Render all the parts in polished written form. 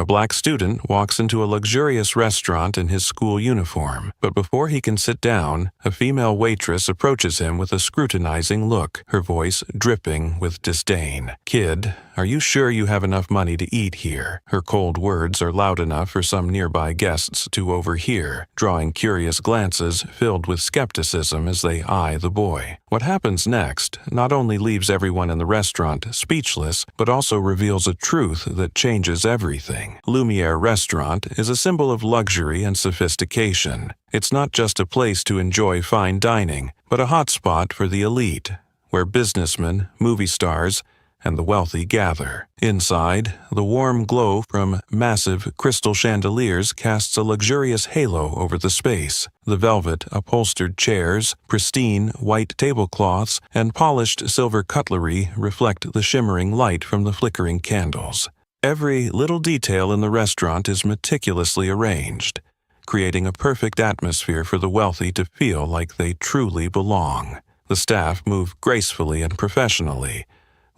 A black student walks into a luxurious restaurant in his school uniform, but before he can sit down, a female waitress approaches him with a scrutinizing look, her voice dripping with disdain. "Kid, are you sure you have enough money to eat here?" Her cold words are loud enough for some nearby guests to overhear, drawing curious glances filled with skepticism as they eye the boy. What happens next not only leaves everyone in the restaurant speechless, but also reveals a truth that changes everything. Lumiere Restaurant is a symbol of luxury and sophistication. It's not just a place to enjoy fine dining, but a hotspot for the elite, where businessmen, movie stars, and the wealthy gather. Inside, the warm glow from massive crystal chandeliers casts a luxurious halo over the space. The velvet upholstered chairs, pristine white tablecloths, and polished silver cutlery reflect the shimmering light from the flickering candles. Every little detail in the restaurant is meticulously arranged, creating a perfect atmosphere for the wealthy to feel like they truly belong. The staff move gracefully and professionally,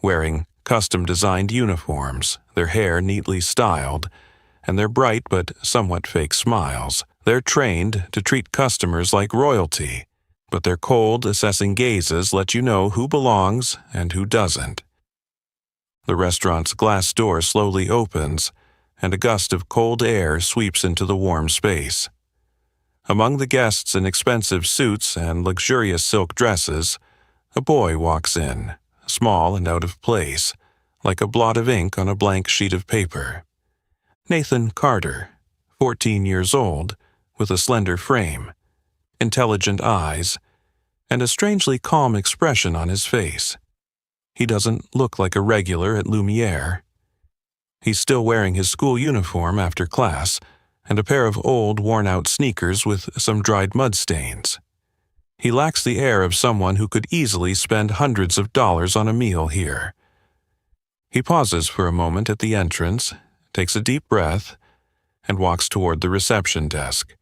wearing custom-designed uniforms, their hair neatly styled, and their bright but somewhat fake smiles. They're trained to treat customers like royalty, but their cold, assessing gazes let you know who belongs and who doesn't. The restaurant's glass door slowly opens, and a gust of cold air sweeps into the warm space. Among the guests in expensive suits and luxurious silk dresses, a boy walks in, small and out of place, like a blot of ink on a blank sheet of paper. Nathan Carter, 14 years old, with a slender frame, intelligent eyes, and a strangely calm expression on his face. He doesn't look like a regular at Lumiere. He's still wearing his school uniform after class, and a pair of old, worn-out sneakers with some dried mud stains. He lacks the air of someone who could easily spend hundreds of dollars on a meal here. He pauses for a moment at the entrance, takes a deep breath, and walks toward the reception desk,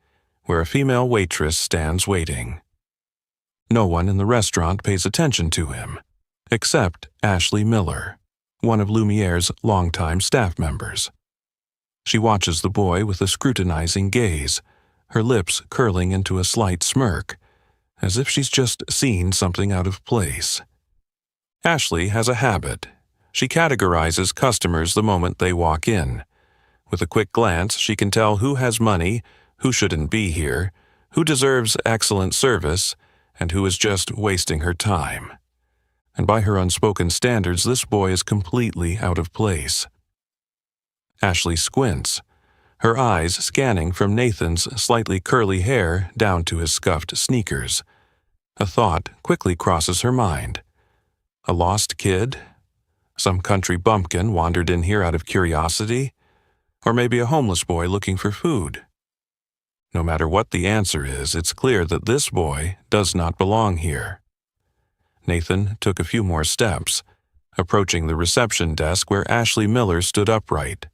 where a female waitress stands waiting. No one in the restaurant pays attention to him, except Ashley Miller, one of Lumiere's longtime staff members. She watches the boy with a scrutinizing gaze, her lips curling into a slight smirk, as if she's just seen something out of place. Ashley has a habit. She categorizes customers the moment they walk in. With a quick glance, she can tell who has money, who shouldn't be here, who deserves excellent service, and who is just wasting her time. And by her unspoken standards, this boy is completely out of place. Ashley squints, her eyes scanning from Nathan's slightly curly hair down to his scuffed sneakers. A thought quickly crosses her mind. A lost kid? Some country bumpkin wandered in here out of curiosity? Or maybe a homeless boy looking for food? No matter what the answer is, it's clear that this boy does not belong here. Nathan took a few more steps, approaching the reception desk where Ashley Miller stood upright,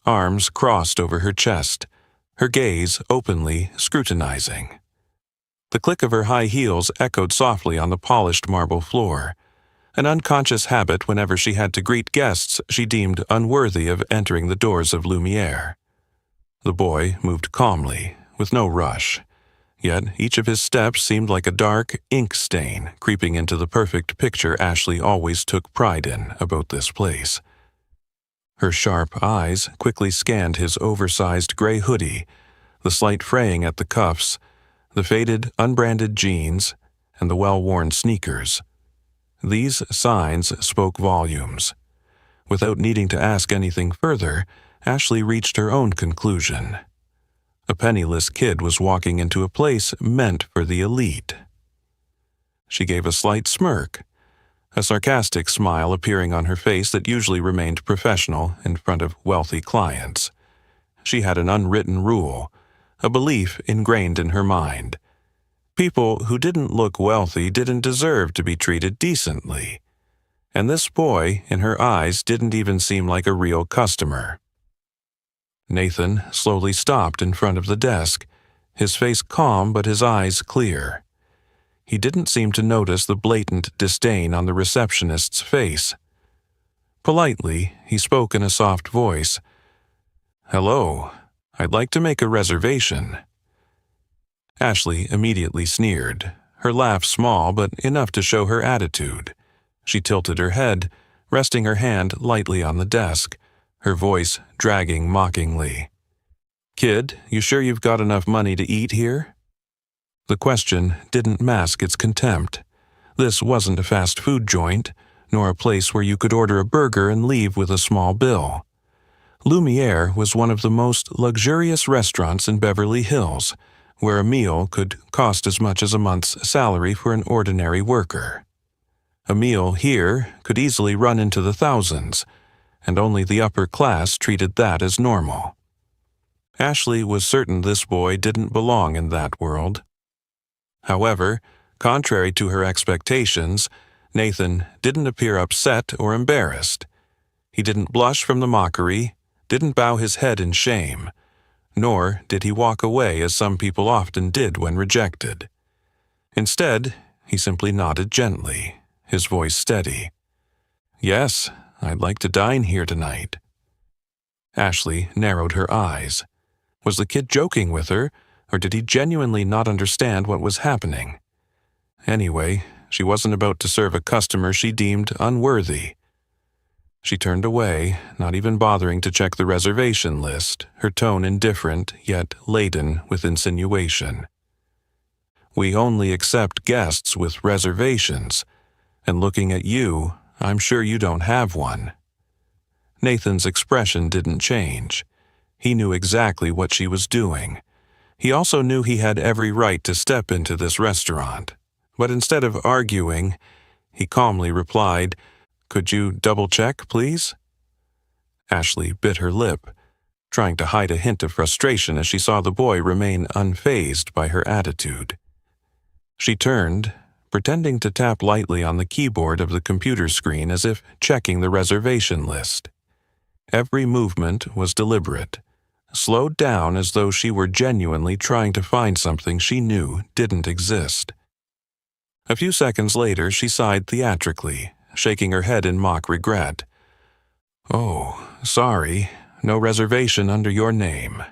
arms crossed over her chest, her gaze openly scrutinizing. The click of her high heels echoed softly on the polished marble floor, an unconscious habit whenever she had to greet guests she deemed unworthy of entering the doors of Lumiere. The boy moved calmly, with no rush. Yet each of his steps seemed like a dark ink stain creeping into the perfect picture Ashley always took pride in about this place. Her sharp eyes quickly scanned his oversized gray hoodie, the slight fraying at the cuffs, the faded, unbranded jeans, and the well-worn sneakers. These signs spoke volumes. Without needing to ask anything further, Ashley reached her own conclusion. A penniless kid was walking into a place meant for the elite. She gave a slight smirk, a sarcastic smile appearing on her face that usually remained professional in front of wealthy clients. She had an unwritten rule, a belief ingrained in her mind. People who didn't look wealthy didn't deserve to be treated decently. And this boy, in her eyes, didn't even seem like a real customer. Nathan slowly stopped in front of the desk, his face calm but his eyes clear. He didn't seem to notice the blatant disdain on the receptionist's face. Politely, he spoke in a soft voice. "Hello. I'd like to make a reservation." Ashley immediately sneered, her laugh small but enough to show her attitude. She tilted her head, resting her hand lightly on the desk, her voice dragging mockingly. "Kid, you sure you've got enough money to eat here?" The question didn't mask its contempt. This wasn't a fast food joint, nor a place where you could order a burger and leave with a small bill. Lumiere was one of the most luxurious restaurants in Beverly Hills, where a meal could cost as much as a month's salary for an ordinary worker. A meal here could easily run into the thousands, and only the upper class treated that as normal. Ashley was certain this boy didn't belong in that world. However, contrary to her expectations, Nathan didn't appear upset or embarrassed. He didn't blush from the mockery, didn't bow his head in shame, nor did he walk away as some people often did when rejected. Instead, he simply nodded gently, his voice steady. "Yes, I'd like to dine here tonight." Ashley narrowed her eyes. Was the kid joking with her, or did he genuinely not understand what was happening? Anyway, she wasn't about to serve a customer she deemed unworthy. She turned away, not even bothering to check the reservation list, her tone indifferent yet laden with insinuation. "We only accept guests with reservations, and looking at you, I'm sure you don't have one." Nathan's expression didn't change. He knew exactly what she was doing. He also knew he had every right to step into this restaurant. But instead of arguing, he calmly replied, "Could you double-check, please?" Ashley bit her lip, trying to hide a hint of frustration as she saw the boy remain unfazed by her attitude. She turned, pretending to tap lightly on the keyboard of the computer screen as if checking the reservation list. Every movement was deliberate, slowed down as though she were genuinely trying to find something she knew didn't exist. A few seconds later, she sighed theatrically, shaking her head in mock regret. "Oh, sorry, no reservation under your name."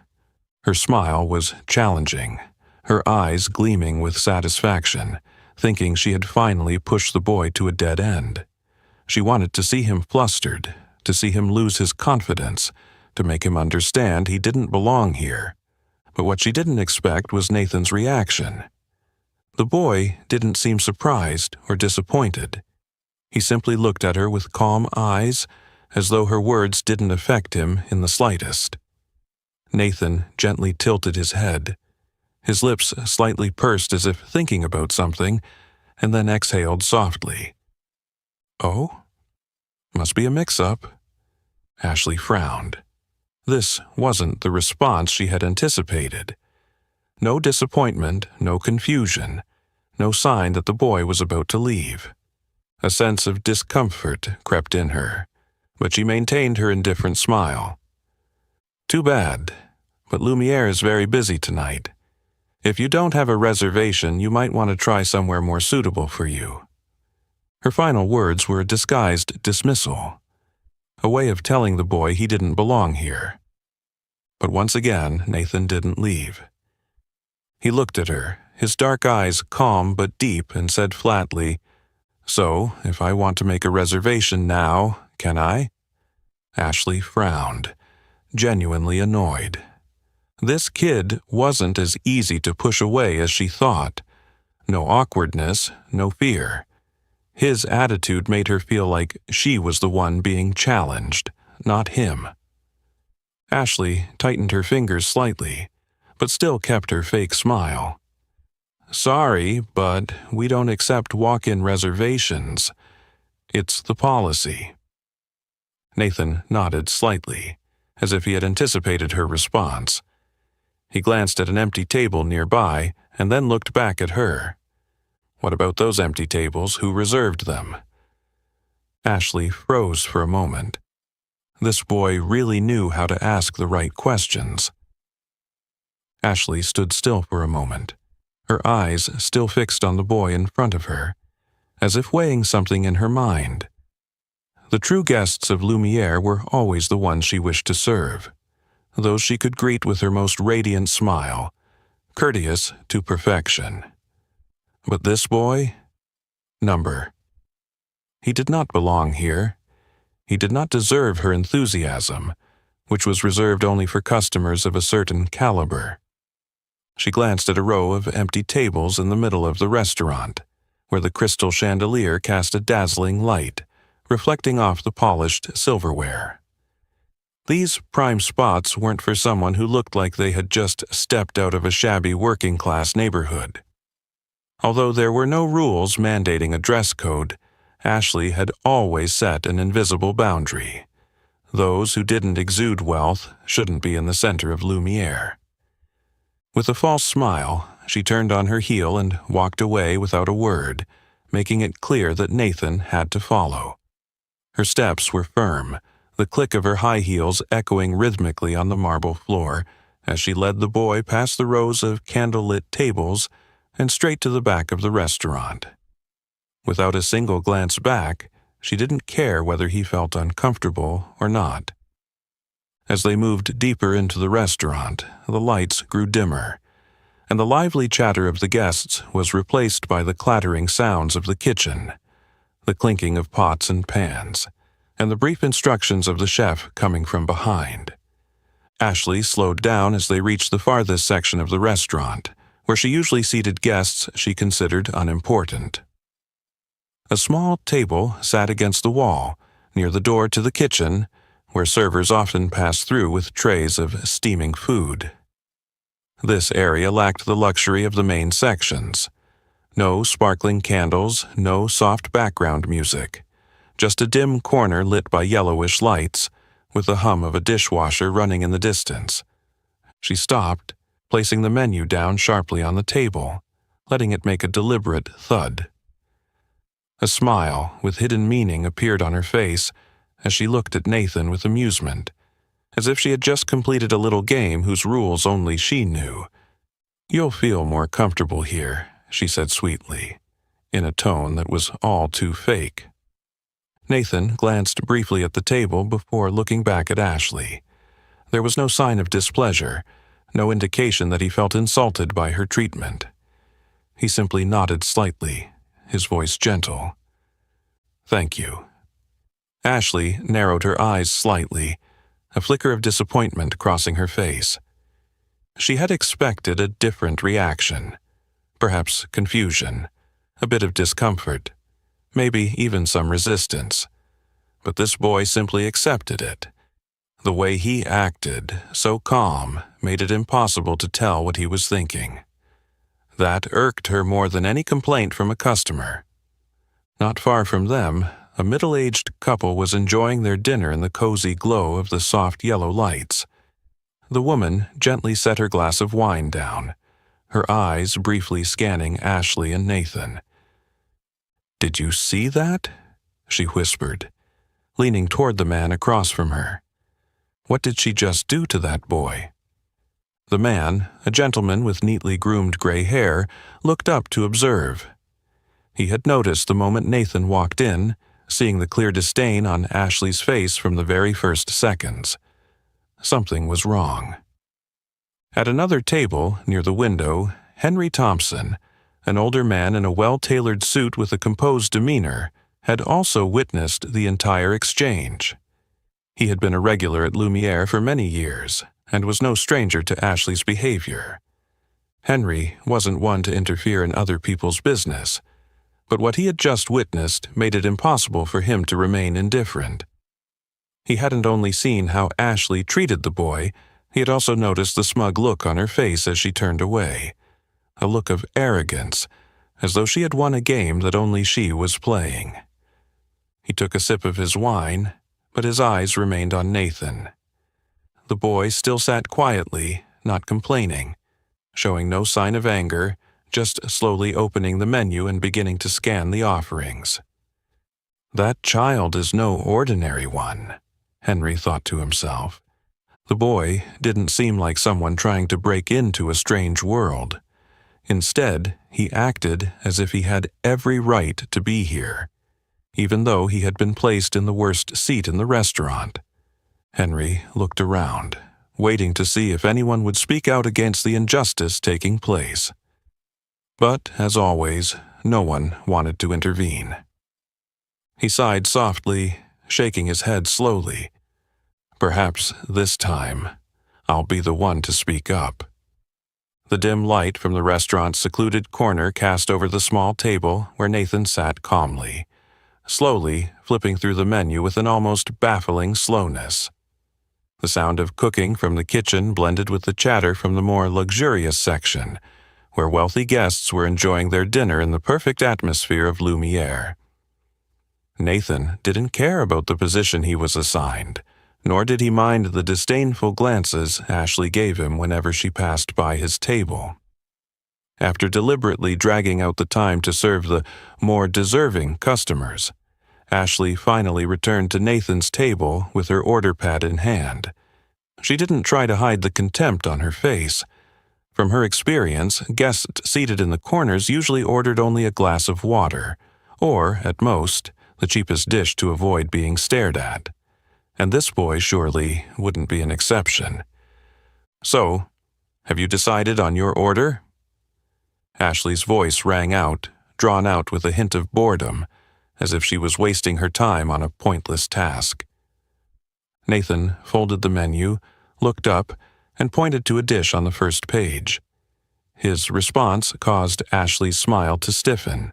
Her smile was challenging, her eyes gleaming with satisfaction, thinking she had finally pushed the boy to a dead end. She wanted to see him flustered, to see him lose his confidence, to make him understand he didn't belong here. But what she didn't expect was Nathan's reaction. The boy didn't seem surprised or disappointed. He simply looked at her with calm eyes, as though her words didn't affect him in the slightest. Nathan gently tilted his head, his lips slightly pursed as if thinking about something, and then exhaled softly. "Oh? Must be a mix-up." Ashley frowned. This wasn't the response she had anticipated. No disappointment, no confusion, no sign that the boy was about to leave. A sense of discomfort crept in her, but she maintained her indifferent smile. "Too bad, but Lumiere is very busy tonight. If you don't have a reservation, you might want to try somewhere more suitable for you." Her final words were a disguised dismissal, a way of telling the boy he didn't belong here. But once again, Nathan didn't leave. He looked at her, his dark eyes calm but deep, and said flatly, "So, if I want to make a reservation now, can I?" Ashley frowned, genuinely annoyed. This kid wasn't as easy to push away as she thought. No awkwardness, no fear. His attitude made her feel like she was the one being challenged, not him. Ashley tightened her fingers slightly, but still kept her fake smile. "Sorry, but we don't accept walk-in reservations. It's the policy." Nathan nodded slightly, as if he had anticipated her response. He glanced at an empty table nearby and then looked back at her. What about those empty tables? Who reserved them? Ashley froze for a moment. This boy really knew how to ask the right questions. Ashley stood still for a moment, her eyes still fixed on the boy in front of her, as if weighing something in her mind. The true guests of Lumiere were always the ones she wished to serve. those she could greet with her most radiant smile, courteous to perfection. But this boy? Number. He did not belong here. He did not deserve her enthusiasm, which was reserved only for customers of a certain caliber. She glanced at a row of empty tables in the middle of the restaurant, where the crystal chandelier cast a dazzling light, reflecting off the polished silverware. These prime spots weren't for someone who looked like they had just stepped out of a shabby working-class neighborhood. Although there were no rules mandating a dress code, Ashley had always set an invisible boundary. Those who didn't exude wealth shouldn't be in the center of Lumiere. With a false smile, she turned on her heel and walked away without a word, making it clear that Nathan had to follow. Her steps were firm, the click of her high heels echoing rhythmically on the marble floor as she led the boy past the rows of candle-lit tables and straight to the back of the restaurant. Without a single glance back, she didn't care whether he felt uncomfortable or not. As they moved deeper into the restaurant, the lights grew dimmer, and the lively chatter of the guests was replaced by the clattering sounds of the kitchen, the clinking of pots and pans, and the brief instructions of the chef coming from behind. Ashley slowed down as they reached the farthest section of the restaurant, where she usually seated guests she considered unimportant. A small table sat against the wall, near the door to the kitchen, where servers often passed through with trays of steaming food. This area lacked the luxury of the main sections. No sparkling candles, no soft background music. Just a dim corner lit by yellowish lights, with the hum of a dishwasher running in the distance. She stopped, placing the menu down sharply on the table, letting it make a deliberate thud. A smile with hidden meaning appeared on her face as she looked at Nathan with amusement, as if she had just completed a little game whose rules only she knew. "You'll feel more comfortable here," she said sweetly, in a tone that was all too fake. Nathan glanced briefly at the table before looking back at Ashley. There was no sign of displeasure, no indication that he felt insulted by her treatment. He simply nodded slightly, his voice gentle. "Thank you." Ashley narrowed her eyes slightly, a flicker of disappointment crossing her face. She had expected a different reaction, perhaps confusion, a bit of discomfort, maybe even some resistance. But this boy simply accepted it. The way he acted, so calm, made it impossible to tell what he was thinking. That irked her more than any complaint from a customer. Not far from them, a middle-aged couple was enjoying their dinner in the cozy glow of the soft yellow lights. The woman gently set her glass of wine down, her eyes briefly scanning Ashley and Nathan. "Did you see that?" she whispered, leaning toward the man across from her. "What did she just do to that boy?" The man, a gentleman with neatly groomed gray hair, looked up to observe. He had noticed the moment Nathan walked in, seeing the clear disdain on Ashley's face from the very first seconds. Something was wrong. At another table, near the window, Henry Thompson, an older man in a well-tailored suit with a composed demeanor, had also witnessed the entire exchange. He had been a regular at Lumiere for many years, and was no stranger to Ashley's behavior. Henry wasn't one to interfere in other people's business, but what he had just witnessed made it impossible for him to remain indifferent. He hadn't only seen how Ashley treated the boy, he had also noticed the smug look on her face as she turned away, a look of arrogance, as though she had won a game that only she was playing. He took a sip of his wine, but his eyes remained on Nathan. The boy still sat quietly, not complaining, showing no sign of anger, just slowly opening the menu and beginning to scan the offerings. "That child is no ordinary one," Henry thought to himself. The boy didn't seem like someone trying to break into a strange world. Instead, he acted as if he had every right to be here, even though he had been placed in the worst seat in the restaurant. Henry looked around, waiting to see if anyone would speak out against the injustice taking place. But, as always, no one wanted to intervene. He sighed softly, shaking his head slowly. Perhaps this time, I'll be the one to speak up. The dim light from the restaurant's secluded corner cast over the small table where Nathan sat calmly, slowly flipping through the menu with an almost baffling slowness. The sound of cooking from the kitchen blended with the chatter from the more luxurious section, where wealthy guests were enjoying their dinner in the perfect atmosphere of Lumiere. Nathan didn't care about the position he was assigned, nor did he mind the disdainful glances Ashley gave him whenever she passed by his table. After deliberately dragging out the time to serve the more deserving customers, Ashley finally returned to Nathan's table with her order pad in hand. She didn't try to hide the contempt on her face. From her experience, guests seated in the corners usually ordered only a glass of water, or, at most, the cheapest dish to avoid being stared at. And this boy surely wouldn't be an exception. So, have you decided on your order? Ashley's voice rang out, drawn out with a hint of boredom, as if she was wasting her time on a pointless task. Nathan folded the menu, looked up, and pointed to a dish on the first page. His response caused Ashley's smile to stiffen.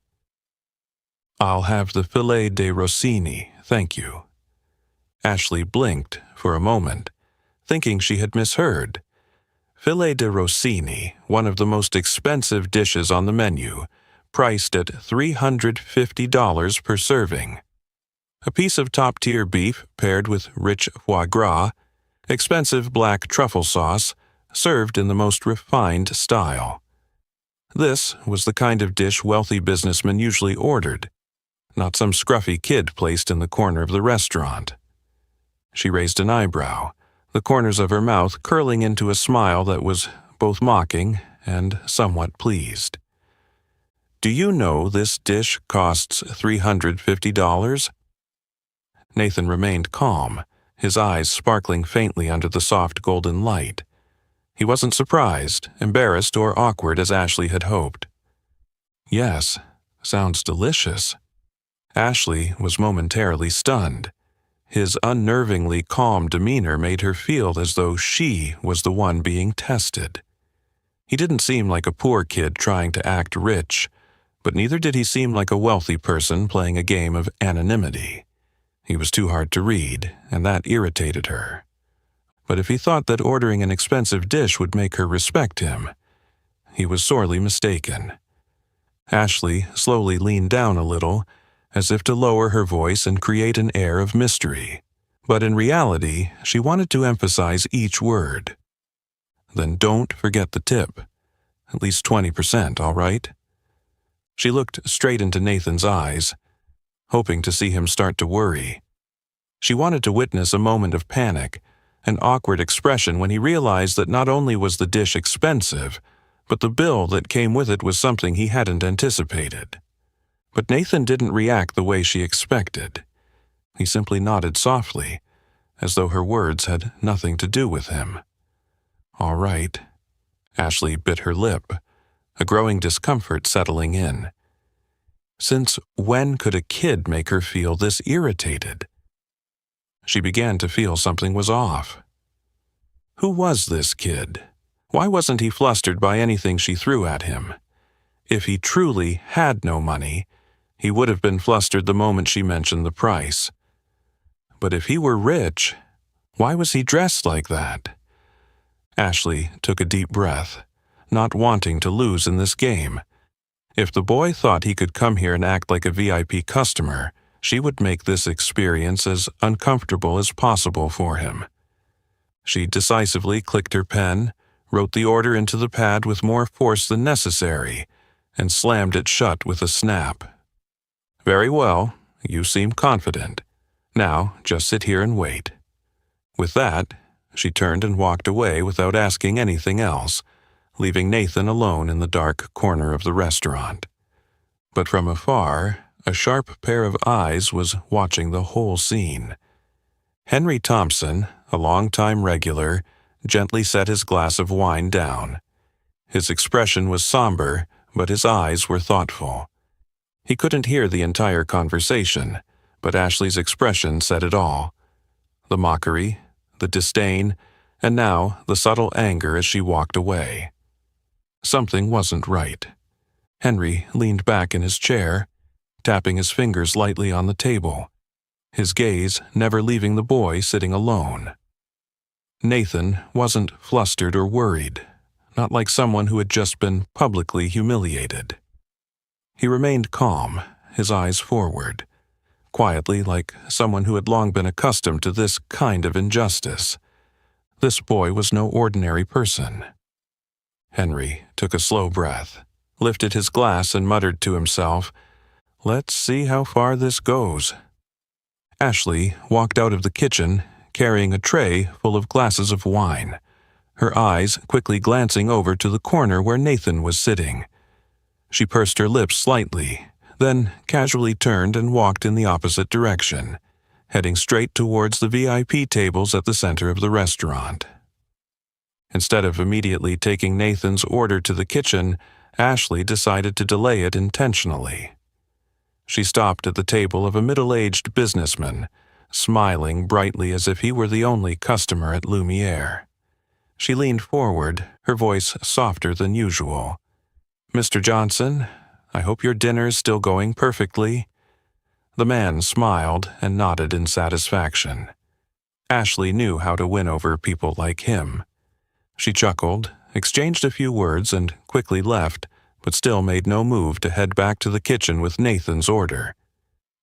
"I'll have the filet de Rossini, thank you." Ashley blinked for a moment, thinking she had misheard. Filet de Rossini, one of the most expensive dishes on the menu, priced at $350 per serving. A piece of top-tier beef paired with rich foie gras, expensive black truffle sauce, served in the most refined style. This was the kind of dish wealthy businessmen usually ordered, not some scruffy kid placed in the corner of the restaurant. She raised an eyebrow, the corners of her mouth curling into a smile that was both mocking and somewhat pleased. "Do you know this dish costs $350? Nathan remained calm, his eyes sparkling faintly under the soft golden light. He wasn't surprised, embarrassed, or awkward as Ashley had hoped. "Yes, sounds delicious." Ashley was momentarily stunned. His unnervingly calm demeanor made her feel as though she was the one being tested. He didn't seem like a poor kid trying to act rich, but neither did he seem like a wealthy person playing a game of anonymity. He was too hard to read, and that irritated her. But if he thought that ordering an expensive dish would make her respect him, he was sorely mistaken. Ashley slowly leaned down a little, as if to lower her voice and create an air of mystery. But in reality, she wanted to emphasize each word. "Then don't forget the tip. At least 20%, all right?" She looked straight into Nathan's eyes, hoping to see him start to worry. She wanted to witness a moment of panic, an awkward expression when he realized that not only was the dish expensive, but the bill that came with it was something he hadn't anticipated. But Nathan didn't react the way she expected. He simply nodded softly, as though her words had nothing to do with him. "All right." Ashley bit her lip, a growing discomfort settling in. Since when could a kid make her feel this irritated? She began to feel something was off. Who was this kid? Why wasn't he flustered by anything she threw at him? If he truly had no money, he would have been flustered the moment she mentioned the price. But if he were rich, why was he dressed like that? Ashley took a deep breath, not wanting to lose in this game. If the boy thought he could come here and act like a VIP customer, she would make this experience as uncomfortable as possible for him. She decisively clicked her pen, wrote the order into the pad with more force than necessary, and slammed it shut with a snap. "Very well, you seem confident. Now, just sit here and wait." With that, she turned and walked away without asking anything else, leaving Nathan alone in the dark corner of the restaurant. But from afar, a sharp pair of eyes was watching the whole scene. Henry Thompson, a longtime regular, gently set his glass of wine down. His expression was somber, but his eyes were thoughtful. He couldn't hear the entire conversation, but Ashley's expression said it all. The mockery, the disdain, and now the subtle anger as she walked away. Something wasn't right. Henry leaned back in his chair, tapping his fingers lightly on the table, his gaze never leaving the boy sitting alone. Nathan wasn't flustered or worried, not like someone who had just been publicly humiliated. He remained calm, his eyes forward, quietly like someone who had long been accustomed to this kind of injustice. This boy was no ordinary person. Henry took a slow breath, lifted his glass and muttered to himself, "Let's see how far this goes." Ashley walked out of the kitchen, carrying a tray full of glasses of wine, her eyes quickly glancing over to the corner where Nathan was sitting. She pursed her lips slightly, then casually turned and walked in the opposite direction, heading straight towards the VIP tables at the center of the restaurant. Instead of immediately taking Nathan's order to the kitchen, Ashley decided to delay it intentionally. She stopped at the table of a middle-aged businessman, smiling brightly as if he were the only customer at Lumiere. She leaned forward, her voice softer than usual. "Mr. Johnson, I hope your dinner's still going perfectly." The man smiled and nodded in satisfaction. Ashley knew how to win over people like him. She chuckled, exchanged a few words, and quickly left, but still made no move to head back to the kitchen with Nathan's order.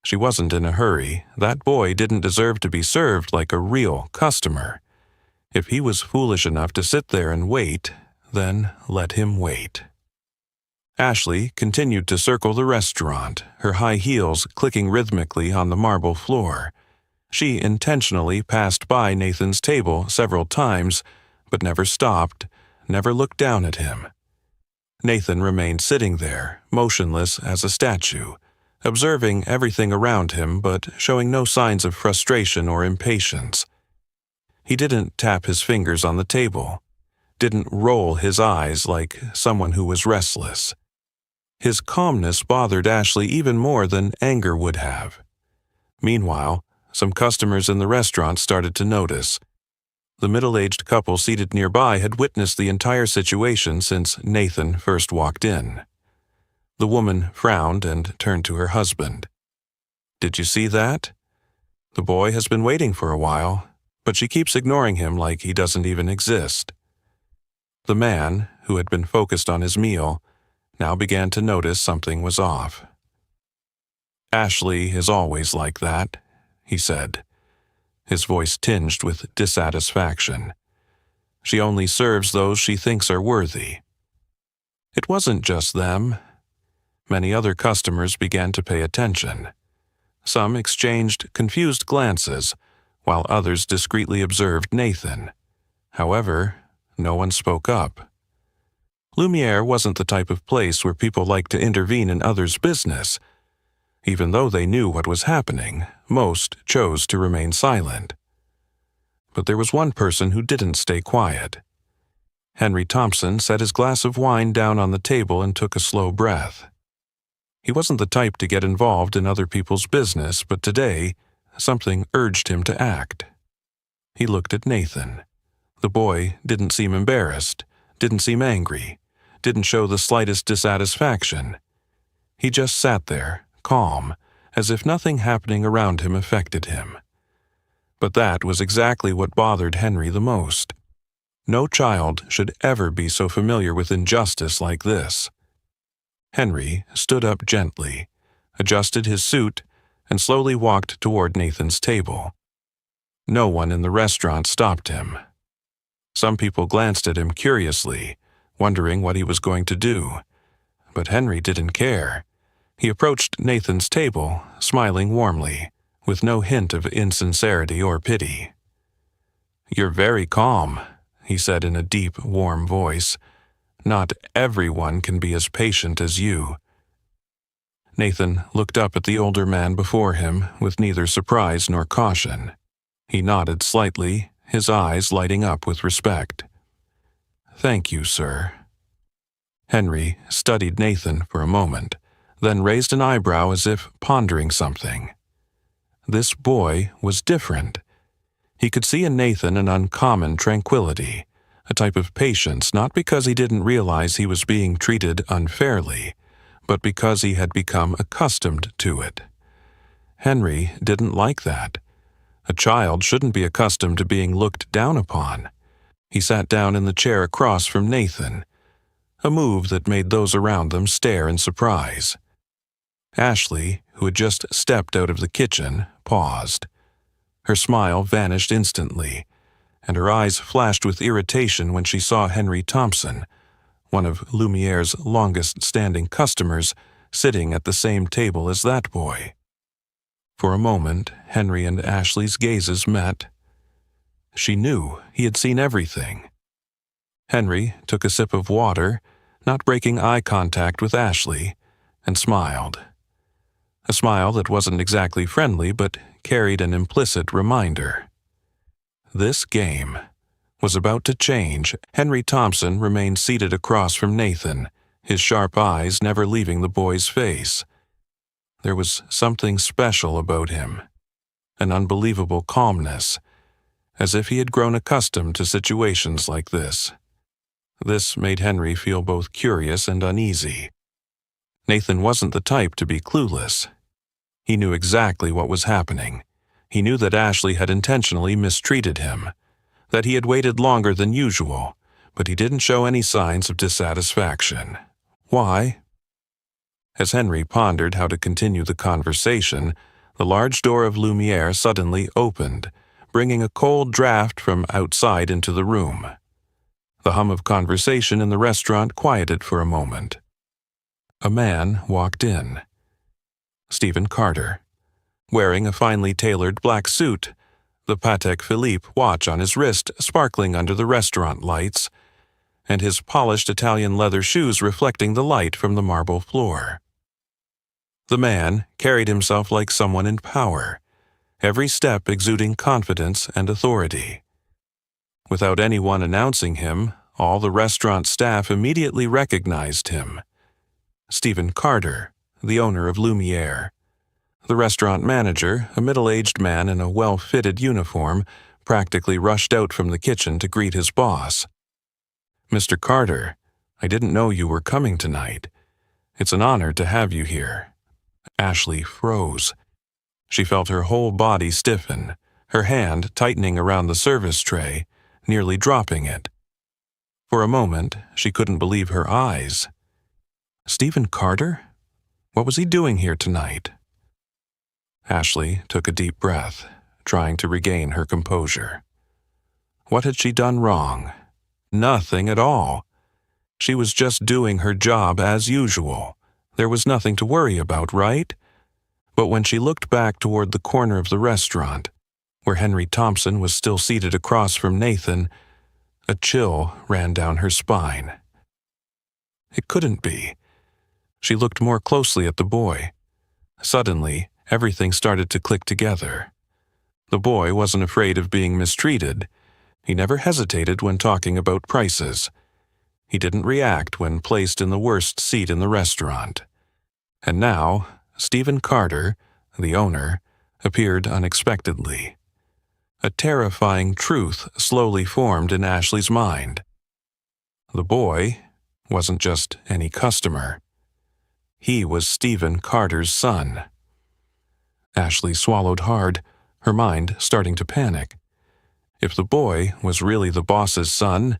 She wasn't in a hurry. That boy didn't deserve to be served like a real customer. If he was foolish enough to sit there and wait, then let him wait. Ashley continued to circle the restaurant, her high heels clicking rhythmically on the marble floor. She intentionally passed by Nathan's table several times, but never stopped, never looked down at him. Nathan remained sitting there, motionless as a statue, observing everything around him but showing no signs of frustration or impatience. He didn't tap his fingers on the table, didn't roll his eyes like someone who was restless. His calmness bothered Ashley even more than anger would have. Meanwhile, some customers in the restaurant started to notice. The middle-aged couple seated nearby had witnessed the entire situation since Nathan first walked in. The woman frowned and turned to her husband. "Did you see that? The boy has been waiting for a while, but she keeps ignoring him like he doesn't even exist." The man, who had been focused on his meal, now began to notice something was off. "Ashley is always like that," he said, his voice tinged with dissatisfaction. "She only serves those she thinks are worthy." It wasn't just them. Many other customers began to pay attention. Some exchanged confused glances, while others discreetly observed Nathan. However, no one spoke up. Lumiere wasn't the type of place where people liked to intervene in others' business. Even though they knew what was happening, most chose to remain silent. But there was one person who didn't stay quiet. Henry Thompson set his glass of wine down on the table and took a slow breath. He wasn't the type to get involved in other people's business, but today, something urged him to act. He looked at Nathan. The boy didn't seem embarrassed, didn't seem angry, didn't show the slightest dissatisfaction. He just sat there, calm, as if nothing happening around him affected him. But that was exactly what bothered Henry the most. No child should ever be so familiar with injustice like this. Henry stood up gently, adjusted his suit, and slowly walked toward Nathan's table. No one in the restaurant stopped him. Some people glanced at him curiously, wondering what he was going to do. But Henry didn't care. He approached Nathan's table, smiling warmly, with no hint of insincerity or pity. "You're very calm," he said in a deep, warm voice. "Not everyone can be as patient as you." Nathan looked up at the older man before him with neither surprise nor caution. He nodded slightly, his eyes lighting up with respect. "Thank you, sir." Henry studied Nathan for a moment, then raised an eyebrow as if pondering something. This boy was different. He could see in Nathan an uncommon tranquility, a type of patience not because he didn't realize he was being treated unfairly, but because he had become accustomed to it. Henry didn't like that. A child shouldn't be accustomed to being looked down upon. He sat down in the chair across from Nathan, a move that made those around them stare in surprise. Ashley, who had just stepped out of the kitchen, paused. Her smile vanished instantly, and her eyes flashed with irritation when she saw Henry Thompson, one of Lumiere's longest-standing customers, sitting at the same table as that boy. For a moment, Henry and Ashley's gazes met. She knew he had seen everything. Henry took a sip of water, not breaking eye contact with Ashley, and smiled. A smile that wasn't exactly friendly but carried an implicit reminder. This game was about to change. Henry Thompson remained seated across from Nathan, his sharp eyes never leaving the boy's face. There was something special about him, an unbelievable calmness, as if he had grown accustomed to situations like this. This made Henry feel both curious and uneasy. Nathan wasn't the type to be clueless. He knew exactly what was happening. He knew that Ashley had intentionally mistreated him, that he had waited longer than usual, but he didn't show any signs of dissatisfaction. Why? As Henry pondered how to continue the conversation, the large door of Lumiere suddenly opened, bringing a cold draft from outside into the room. The hum of conversation in the restaurant quieted for a moment. A man walked in. Stephen Carter, wearing a finely tailored black suit, the Patek Philippe watch on his wrist sparkling under the restaurant lights, and his polished Italian leather shoes reflecting the light from the marble floor. The man carried himself like someone in power, every step exuding confidence and authority. Without anyone announcing him, all the restaurant staff immediately recognized him. Stephen Carter, the owner of Lumiere. The restaurant manager, a middle-aged man in a well-fitted uniform, practically rushed out from the kitchen to greet his boss. "Mr. Carter, I didn't know you were coming tonight. It's an honor to have you here." Ashley froze. She felt her whole body stiffen, her hand tightening around the service tray, nearly dropping it. For a moment, she couldn't believe her eyes. Stephen Carter? What was he doing here tonight? Ashley took a deep breath, trying to regain her composure. What had she done wrong? Nothing at all. She was just doing her job as usual. There was nothing to worry about, right? But when she looked back toward the corner of the restaurant, where Henry Thompson was still seated across from Nathan, a chill ran down her spine. It couldn't be. She looked more closely at the boy. Suddenly, everything started to click together. The boy wasn't afraid of being mistreated. He never hesitated when talking about prices. He didn't react when placed in the worst seat in the restaurant. And now, Stephen Carter, the owner, appeared unexpectedly. A terrifying truth slowly formed in Ashley's mind. The boy wasn't just any customer. He was Stephen Carter's son. Ashley swallowed hard, her mind starting to panic. If the boy was really the boss's son,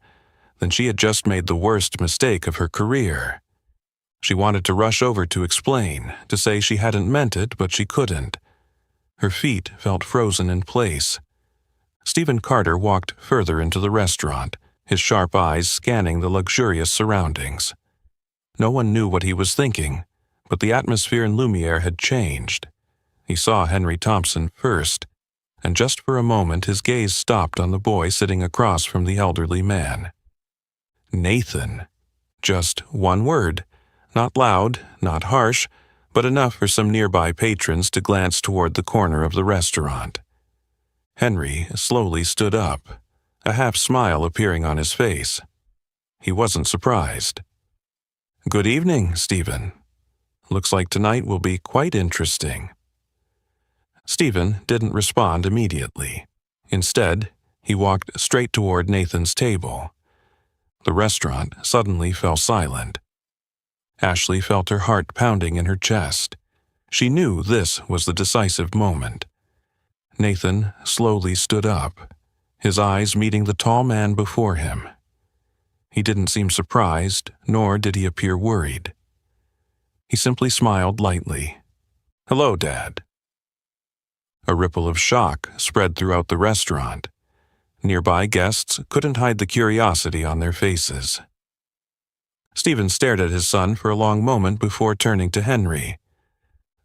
then she had just made the worst mistake of her career. She wanted to rush over to explain, to say she hadn't meant it, but she couldn't. Her feet felt frozen in place. Stephen Carter walked further into the restaurant, his sharp eyes scanning the luxurious surroundings. No one knew what he was thinking, but the atmosphere in Lumiere had changed. He saw Henry Thompson first, and just for a moment his gaze stopped on the boy sitting across from the elderly man. Nathan. Just one word. Not loud, not harsh, but enough for some nearby patrons to glance toward the corner of the restaurant. Henry slowly stood up, a half-smile appearing on his face. He wasn't surprised. "Good evening, Stephen. Looks like tonight will be quite interesting." Stephen didn't respond immediately. Instead, he walked straight toward Nathan's table. The restaurant suddenly fell silent. Ashley felt her heart pounding in her chest. She knew this was the decisive moment. Nathan slowly stood up, his eyes meeting the tall man before him. He didn't seem surprised, nor did he appear worried. He simply smiled lightly. "Hello, Dad." A ripple of shock spread throughout the restaurant. Nearby guests couldn't hide the curiosity on their faces. Stephen stared at his son for a long moment before turning to Henry.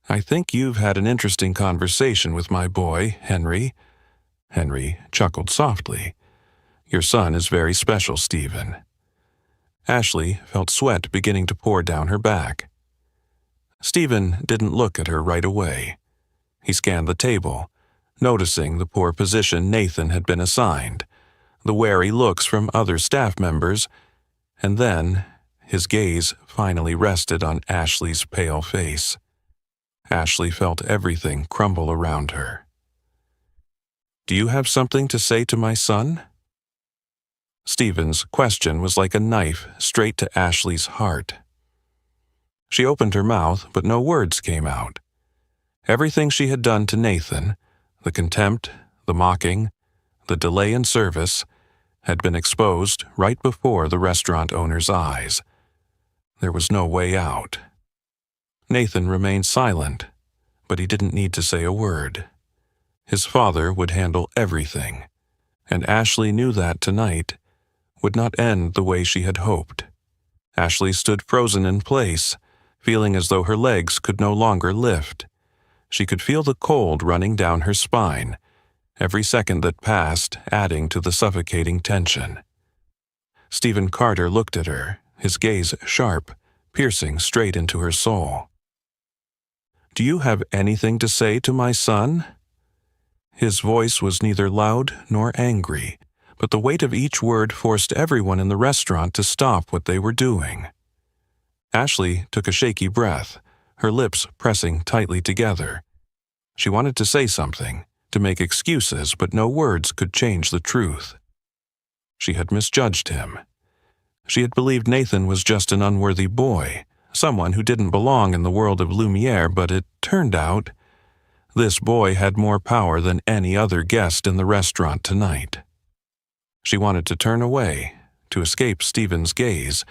"I think you've had an interesting conversation with my boy, Henry." Henry chuckled softly. "Your son is very special, Stephen." Ashley felt sweat beginning to pour down her back. Stephen didn't look at her right away. He scanned the table, noticing the poor position Nathan had been assigned, the wary looks from other staff members, and then his gaze finally rested on Ashley's pale face. Ashley felt everything crumble around her. "Do you have something to say to my son?" Stephen's question was like a knife straight to Ashley's heart. She opened her mouth, but no words came out. Everything she had done to Nathan, the contempt, the mocking, the delay in service, had been exposed right before the restaurant owner's eyes. There was no way out. Nathan remained silent, but he didn't need to say a word. His father would handle everything, and Ashley knew that tonight would not end the way she had hoped. Ashley stood frozen in place, feeling as though her legs could no longer lift. She could feel the cold running down her spine, every second that passed adding to the suffocating tension. Stephen Carter looked at her, his gaze sharp, piercing straight into her soul. "Do you have anything to say to my son?" His voice was neither loud nor angry, but the weight of each word forced everyone in the restaurant to stop what they were doing. Ashley took a shaky breath, her lips pressing tightly together. She wanted to say something, to make excuses, but no words could change the truth. She had misjudged him. She had believed Nathan was just an unworthy boy, someone who didn't belong in the world of Lumiere, but it turned out this boy had more power than any other guest in the restaurant tonight. She wanted to turn away, to escape Stephen's gaze,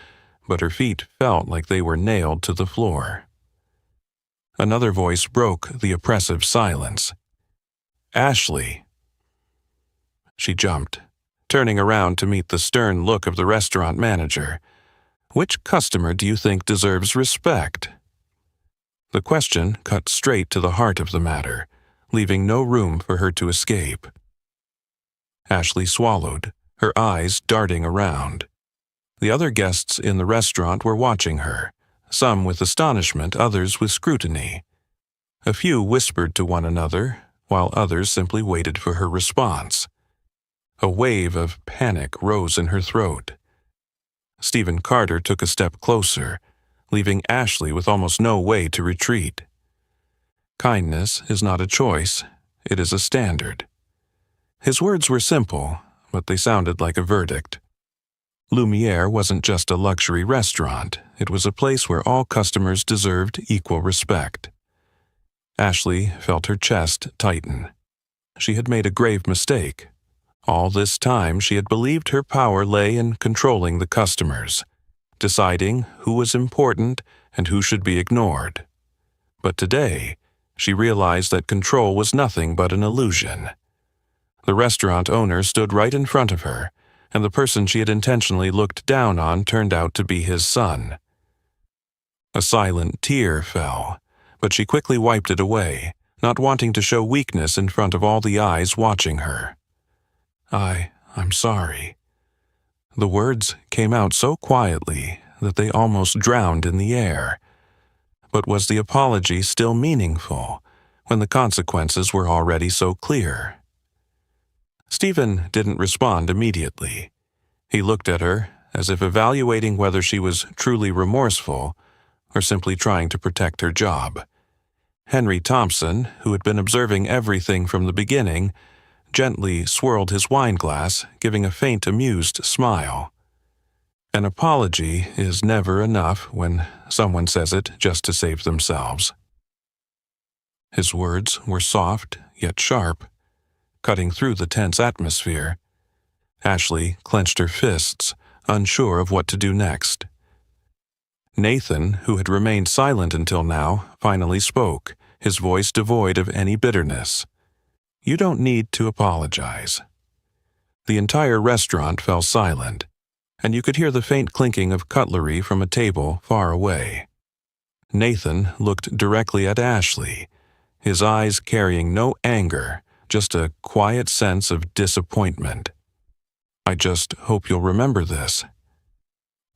but her feet felt like they were nailed to the floor. Another voice broke the oppressive silence. "Ashley." She jumped, turning around to meet the stern look of the restaurant manager. "Which customer do you think deserves respect?" The question cut straight to the heart of the matter, leaving no room for her to escape. Ashley swallowed, her eyes darting around. The other guests in the restaurant were watching her, some with astonishment, others with scrutiny. A few whispered to one another, while others simply waited for her response. A wave of panic rose in her throat. Stephen Carter took a step closer, leaving Ashley with almost no way to retreat. Kindness is not a choice, it is a standard. His words were simple, but they sounded like a verdict. Lumiere wasn't just a luxury restaurant, it was a place where all customers deserved equal respect. Ashley felt her chest tighten. She had made a grave mistake. All this time she had believed her power lay in controlling the customers, deciding who was important and who should be ignored. But today, she realized that control was nothing but an illusion. The restaurant owner stood right in front of her, and the person she had intentionally looked down on turned out to be his son. A silent tear fell, but she quickly wiped it away, not wanting to show weakness in front of all the eyes watching her. I'm sorry." The words came out so quietly that they almost drowned in the air. But was the apology still meaningful when the consequences were already so clear? Stephen didn't respond immediately. He looked at her, as if evaluating whether she was truly remorseful or simply trying to protect her job. Henry Thompson, who had been observing everything from the beginning, gently swirled his wine glass, giving a faint amused smile. An apology is never enough when someone says it just to save themselves. His words were soft yet sharp, cutting through the tense atmosphere. Ashley clenched her fists, unsure of what to do next. Nathan, who had remained silent until now, finally spoke, his voice devoid of any bitterness. "You don't need to apologize." The entire restaurant fell silent, and you could hear the faint clinking of cutlery from a table far away. Nathan looked directly at Ashley, his eyes carrying no anger, just a quiet sense of disappointment. "I just hope you'll remember this."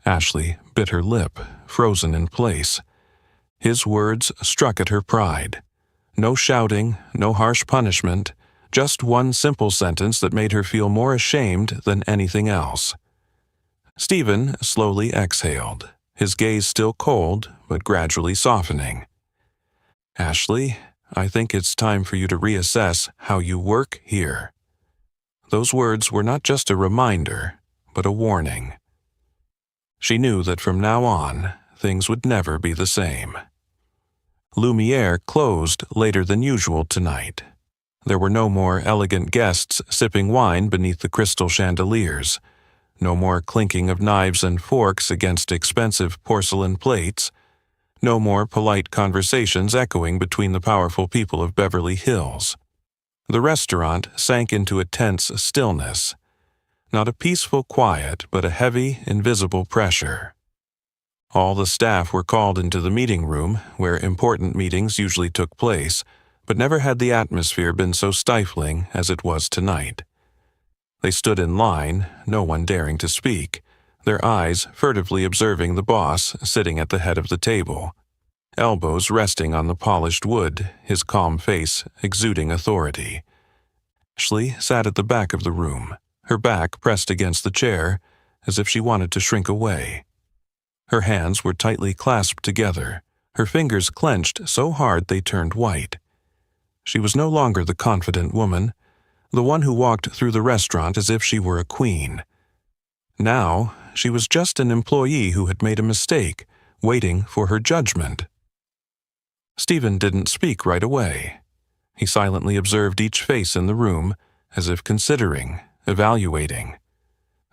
Ashley bit her lip, frozen in place. His words struck at her pride. No shouting, no harsh punishment, just one simple sentence that made her feel more ashamed than anything else. Stephen slowly exhaled, his gaze still cold but gradually softening. "Ashley, I think it's time for you to reassess how you work here." Those words were not just a reminder, but a warning. She knew that from now on, things would never be the same. Lumiere closed later than usual tonight. There were no more elegant guests sipping wine beneath the crystal chandeliers, no more clinking of knives and forks against expensive porcelain plates, no more polite conversations echoing between the powerful people of Beverly Hills. The restaurant sank into a tense stillness, not a peaceful quiet, but a heavy, invisible pressure. All the staff were called into the meeting room, where important meetings usually took place, but never had the atmosphere been so stifling as it was tonight. They stood in line, no one daring to speak, their eyes furtively observing the boss sitting at the head of the table, elbows resting on the polished wood, his calm face exuding authority. Ashley sat at the back of the room, her back pressed against the chair, as if she wanted to shrink away. Her hands were tightly clasped together, her fingers clenched so hard they turned white. She was no longer the confident woman, the one who walked through the restaurant as if she were a queen. Now, she was just an employee who had made a mistake, waiting for her judgment. Stephen didn't speak right away. He silently observed each face in the room, as if considering, evaluating.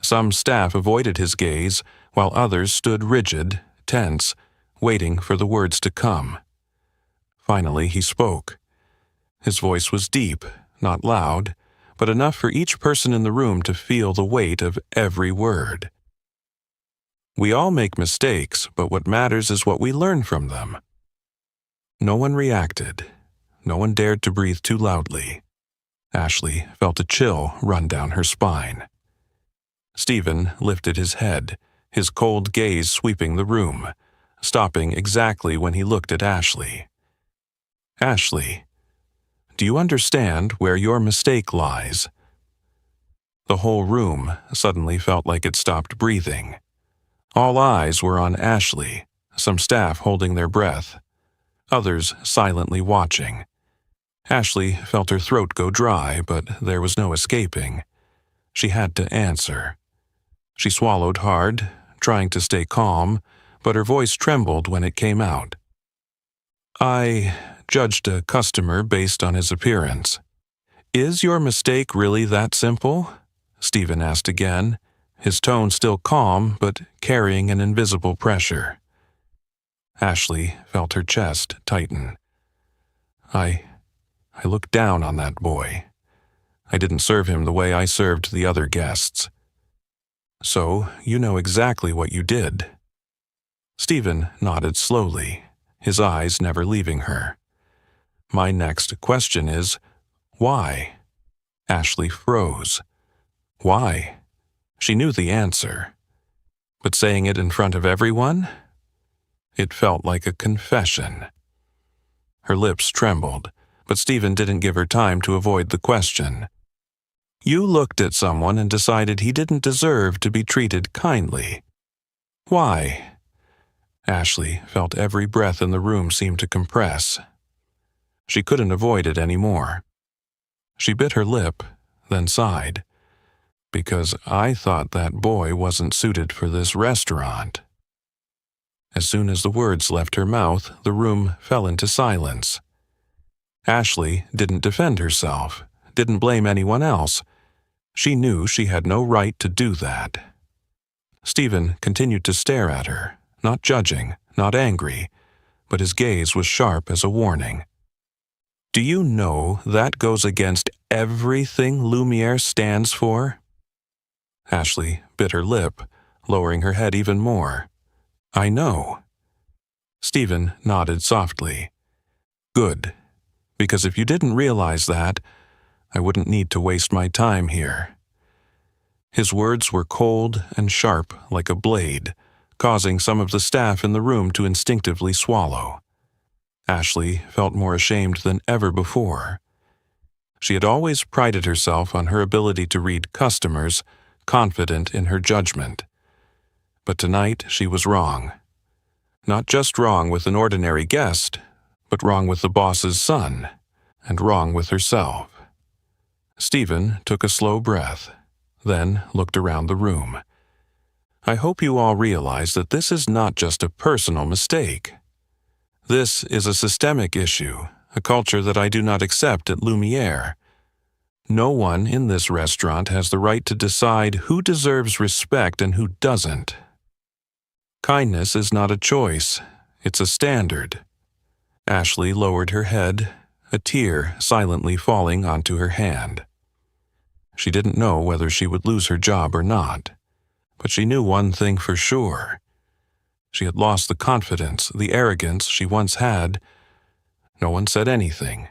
Some staff avoided his gaze, while others stood rigid, tense, waiting for the words to come. Finally, he spoke. His voice was deep, not loud, but enough for each person in the room to feel the weight of every word. "We all make mistakes, but what matters is what we learn from them." No one reacted. No one dared to breathe too loudly. Ashley felt a chill run down her spine. Stephen lifted his head, his cold gaze sweeping the room, stopping exactly when he looked at Ashley. "Ashley, do you understand where your mistake lies?" The whole room suddenly felt like it stopped breathing. All eyes were on Ashley, some staff holding their breath, others silently watching. Ashley felt her throat go dry, but there was no escaping. She had to answer. She swallowed hard, trying to stay calm, but her voice trembled when it came out. "I judged a customer based on his appearance." "Is your mistake really that simple?" Stephen asked again, his tone still calm but carrying an invisible pressure. Ashley felt her chest tighten. I looked down on that boy. I didn't serve him the way I served the other guests." "So you know exactly what you did." Stephen nodded slowly, his eyes never leaving her. "My next question is, why?" Ashley froze. Why? She knew the answer. But saying it in front of everyone? It felt like a confession. Her lips trembled, but Stephen didn't give her time to avoid the question. You looked at someone and decided he didn't deserve to be treated kindly. Why? Ashley felt every breath in the room seem to compress. She couldn't avoid it anymore. She bit her lip, then sighed. Because I thought that boy wasn't suited for this restaurant. As soon as the words left her mouth, the room fell into silence. Ashley didn't defend herself, didn't blame anyone else. She knew she had no right to do that. Stephen continued to stare at her, not judging, not angry, but his gaze was sharp as a warning. Do you know that goes against everything Lumiere stands for? Ashley bit her lip, lowering her head even more. I know. Stephen nodded softly. Good, because if you didn't realize that, I wouldn't need to waste my time here. His words were cold and sharp like a blade, causing some of the staff in the room to instinctively swallow. Ashley felt more ashamed than ever before. She had always prided herself on her ability to read customers, confident in her judgment. But tonight she was wrong. Not just wrong with an ordinary guest, but wrong with the boss's son, and wrong with herself. Stephen took a slow breath, then looked around the room. I hope you all realize that this is not just a personal mistake. This is a systemic issue, a culture that I do not accept at Lumiere. No one in this restaurant has the right to decide who deserves respect and who doesn't. Kindness is not a choice, it's a standard. Ashley lowered her head, a tear silently falling onto her hand. She didn't know whether she would lose her job or not, but she knew one thing for sure. She had lost the confidence, the arrogance she once had. No one said anything.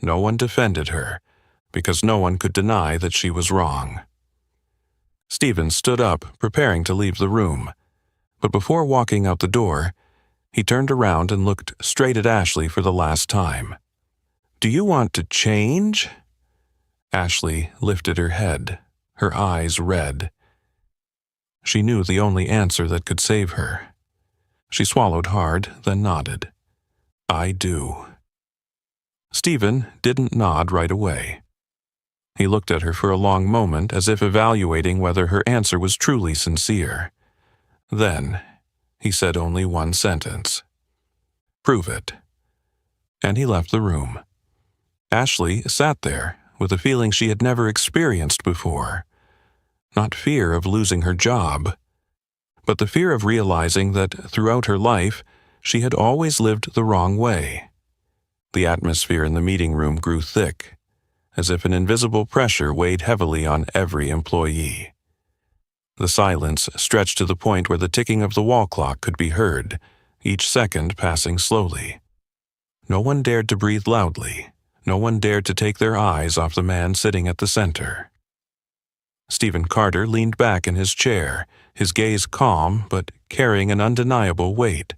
No one defended her, because no one could deny that she was wrong. Stephen stood up, preparing to leave the room, but before walking out the door, he turned around and looked straight at Ashley for the last time. Do you want to change? Ashley lifted her head, her eyes red. She knew the only answer that could save her. She swallowed hard, then nodded. I do. Stephen didn't nod right away. He looked at her for a long moment as if evaluating whether her answer was truly sincere. Then, he said only one sentence. Prove it. And he left the room. Ashley sat there with a feeling she had never experienced before. Not fear of losing her job, but the fear of realizing that throughout her life she had always lived the wrong way. The atmosphere in the meeting room grew thick, as if an invisible pressure weighed heavily on every employee. The silence stretched to the point where the ticking of the wall clock could be heard, each second passing slowly. No one dared to breathe loudly. No one dared to take their eyes off the man sitting at the center. Stephen Carter leaned back in his chair, his gaze calm but carrying an undeniable weight,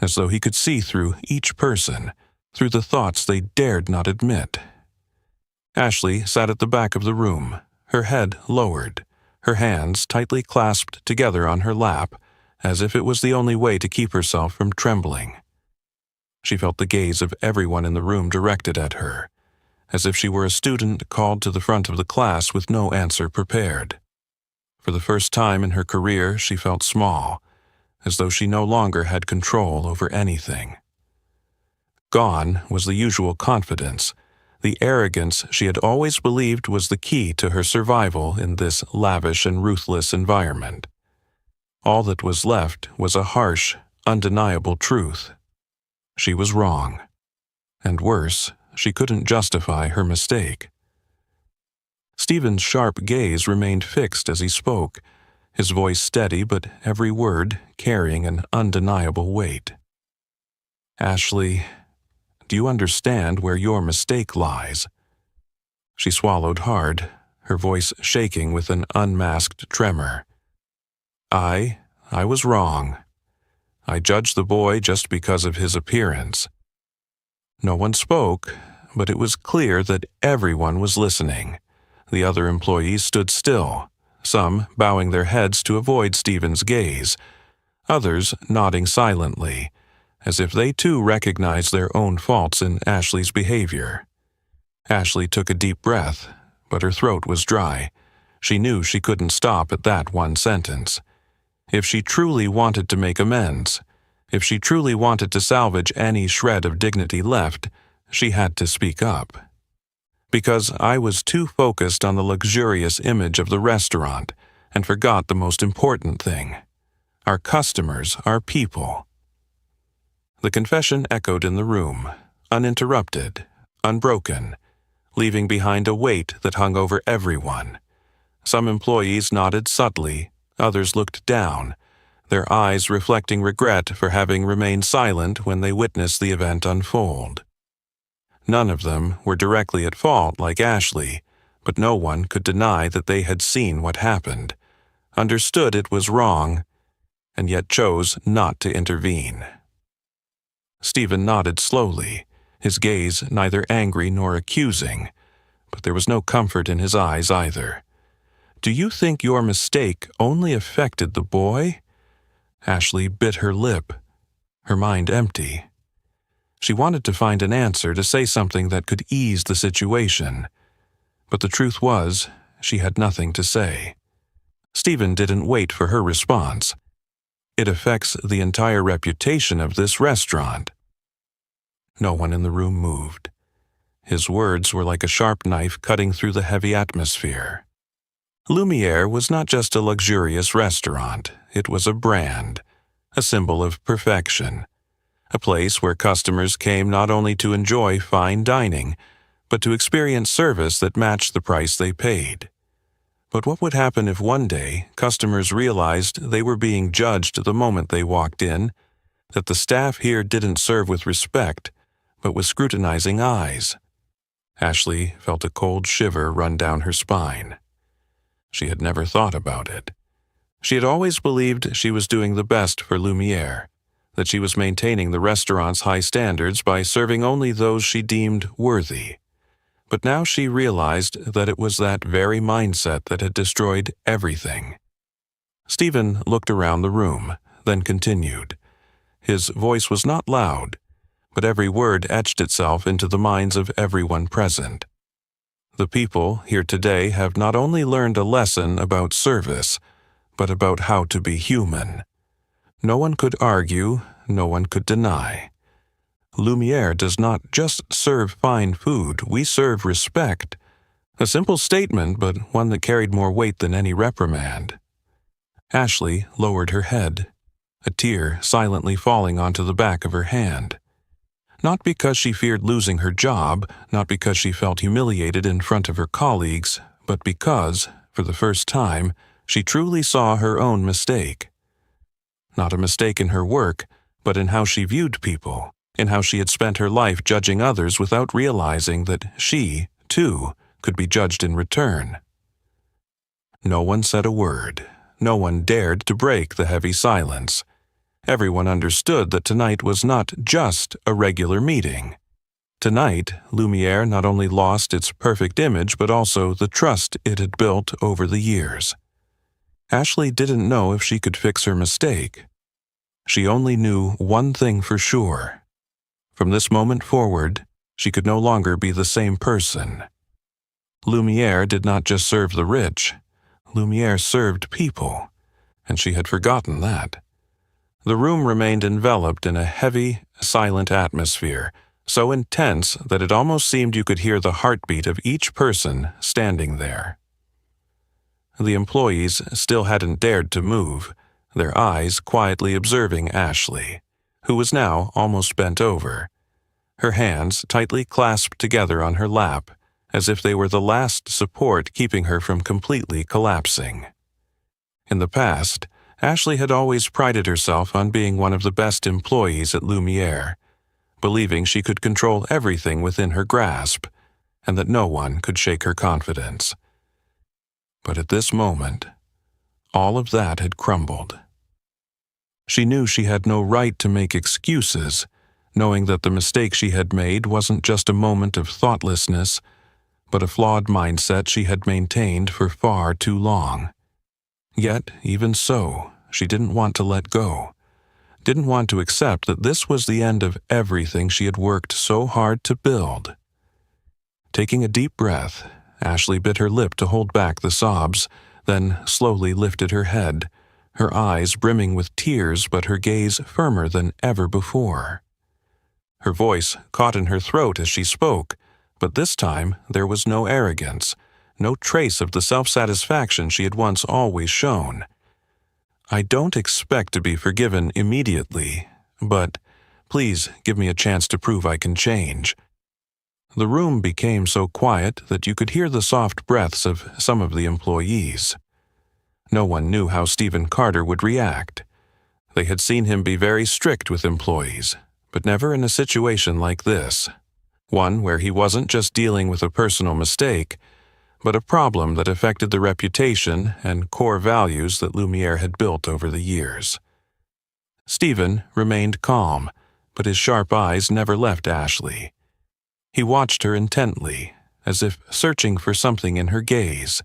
as though he could see through each person, through the thoughts they dared not admit. Ashley sat at the back of the room, her head lowered, her hands tightly clasped together on her lap, as if it was the only way to keep herself from trembling. She felt the gaze of everyone in the room directed at her, as if she were a student called to the front of the class with no answer prepared. For the first time in her career, she felt small, as though she no longer had control over anything. Gone was the usual confidence, the arrogance she had always believed was the key to her survival in this lavish and ruthless environment. All that was left was a harsh, undeniable truth. She was wrong. And worse, she couldn't justify her mistake. Stephen's sharp gaze remained fixed as he spoke, his voice steady but every word carrying an undeniable weight. Ashley, do you understand where your mistake lies? She swallowed hard, her voice shaking with an unmasked tremor. I was wrong. I judged the boy just because of his appearance. No one spoke, but it was clear that everyone was listening. The other employees stood still, some bowing their heads to avoid Stephen's gaze, others nodding silently, as if they too recognized their own faults in Ashley's behavior. Ashley took a deep breath, but her throat was dry. She knew she couldn't stop at that one sentence. If she truly wanted to make amends, if she truly wanted to salvage any shred of dignity left, she had to speak up. Because I was too focused on the luxurious image of the restaurant and forgot the most important thing. Our customers are people. The confession echoed in the room, uninterrupted, unbroken, leaving behind a weight that hung over everyone. Some employees nodded subtly, others looked down, their eyes reflecting regret for having remained silent when they witnessed the event unfold. None of them were directly at fault like Ashley, but no one could deny that they had seen what happened, understood it was wrong, and yet chose not to intervene. Stephen nodded slowly, his gaze neither angry nor accusing, but there was no comfort in his eyes either. "Do you think your mistake only affected the boy?" Ashley bit her lip, her mind empty. She wanted to find an answer, to say something that could ease the situation, but the truth was, she had nothing to say. Stephen didn't wait for her response. "It affects the entire reputation of this restaurant." No one in the room moved. His words were like a sharp knife cutting through the heavy atmosphere. Lumiere was not just a luxurious restaurant, it was a brand, a symbol of perfection, a place where customers came not only to enjoy fine dining, but to experience service that matched the price they paid. But what would happen if one day customers realized they were being judged the moment they walked in, that the staff here didn't serve with respect, but with scrutinizing eyes? Ashley felt a cold shiver run down her spine. She had never thought about it. She had always believed she was doing the best for Lumiere, that she was maintaining the restaurant's high standards by serving only those she deemed worthy. But now she realized that it was that very mindset that had destroyed everything. Stephen looked around the room, then continued. His voice was not loud, but every word etched itself into the minds of everyone present. The people here today have not only learned a lesson about service, but about how to be human. No one could argue, no one could deny. Lumiere does not just serve fine food, we serve respect. A simple statement, but one that carried more weight than any reprimand. Ashley lowered her head, a tear silently falling onto the back of her hand. Not because she feared losing her job, not because she felt humiliated in front of her colleagues, but because, for the first time, she truly saw her own mistake. Not a mistake in her work, but in how she viewed people, in how she had spent her life judging others without realizing that she, too, could be judged in return. No one said a word. No one dared to break the heavy silence. Everyone understood that tonight was not just a regular meeting. Tonight, Lumiere not only lost its perfect image but also the trust it had built over the years. Ashley didn't know if she could fix her mistake. She only knew one thing for sure. From this moment forward, she could no longer be the same person. Lumiere did not just serve the rich. Lumiere served people, and she had forgotten that. The room remained enveloped in a heavy, silent atmosphere, so intense that it almost seemed you could hear the heartbeat of each person standing there. The employees still hadn't dared to move, their eyes quietly observing Ashley, who was now almost bent over, her hands tightly clasped together on her lap, as if they were the last support keeping her from completely collapsing. In the past, Ashley had always prided herself on being one of the best employees at Lumiere, believing she could control everything within her grasp, and that no one could shake her confidence. But at this moment, all of that had crumbled. She knew she had no right to make excuses, knowing that the mistake she had made wasn't just a moment of thoughtlessness, but a flawed mindset she had maintained for far too long. Yet, even so, she didn't want to let go, didn't want to accept that this was the end of everything she had worked so hard to build. Taking a deep breath, Ashley bit her lip to hold back the sobs, then slowly lifted her head, her eyes brimming with tears but her gaze firmer than ever before. Her voice caught in her throat as she spoke, but this time there was no arrogance, no trace of the self-satisfaction she had once always shown. "I don't expect to be forgiven immediately, but please give me a chance to prove I can change." The room became so quiet that you could hear the soft breaths of some of the employees. No one knew how Stephen Carter would react. They had seen him be very strict with employees, but never in a situation like this, one where he wasn't just dealing with a personal mistake, but a problem that affected the reputation and core values that Lumiere had built over the years. Stephen remained calm, but his sharp eyes never left Ashley. He watched her intently, as if searching for something in her gaze: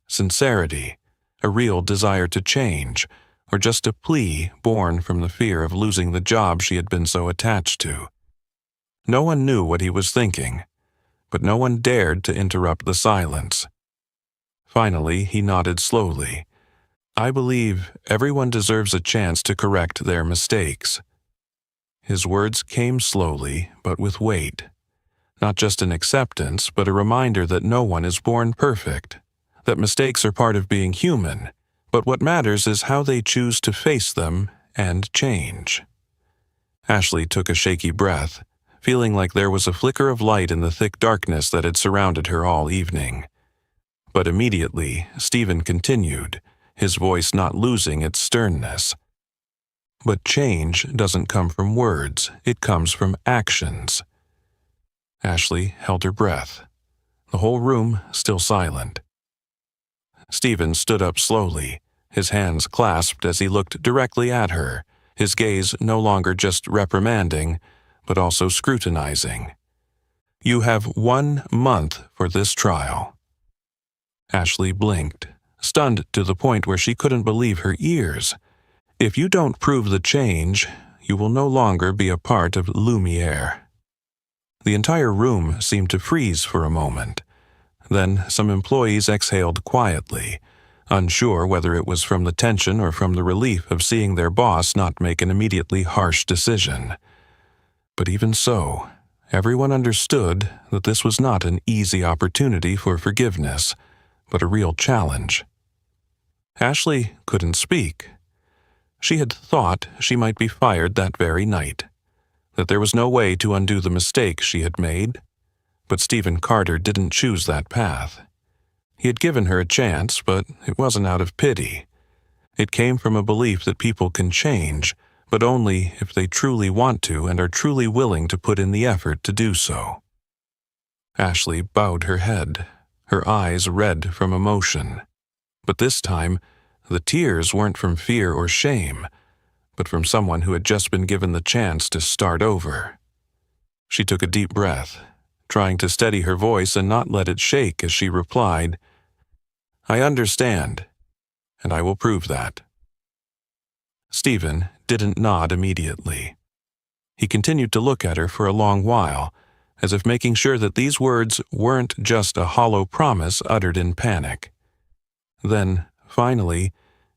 sincerity, a real desire to change, or just a plea born from the fear of losing the job she had been so attached to. No one knew what he was thinking, but no one dared to interrupt the silence. Finally, he nodded slowly. "I believe everyone deserves a chance to correct their mistakes." His words came slowly, but with weight. Not just an acceptance, but a reminder that no one is born perfect, that mistakes are part of being human, but what matters is how they choose to face them and change. Ashley took a shaky breath, feeling like there was a flicker of light in the thick darkness that had surrounded her all evening. But immediately, Stephen continued, his voice not losing its sternness. "But change doesn't come from words, it comes from actions." Ashley held her breath, the whole room still silent. Stephen stood up slowly, his hands clasped as he looked directly at her, his gaze no longer just reprimanding, but also scrutinizing. "You have 1 month for this trial." Ashley blinked, stunned to the point where she couldn't believe her ears. "If you don't prove the change, you will no longer be a part of Lumiere." The entire room seemed to freeze for a moment. Then some employees exhaled quietly, unsure whether it was from the tension or from the relief of seeing their boss not make an immediately harsh decision. But even so, everyone understood that this was not an easy opportunity for forgiveness, but a real challenge. Ashley couldn't speak. She had thought she might be fired that very night, that there was no way to undo the mistake she had made. But Stephen Carter didn't choose that path. He had given her a chance, but it wasn't out of pity. It came from a belief that people can change, but only if they truly want to and are truly willing to put in the effort to do so. Ashley bowed her head, her eyes red from emotion. But this time, the tears weren't from fear or shame, but from someone who had just been given the chance to start over. She took a deep breath, trying to steady her voice and not let it shake as she replied, "I understand, and I will prove that." Stephen didn't nod immediately. He continued to look at her for a long while, as if making sure that these words weren't just a hollow promise uttered in panic. Then, finally,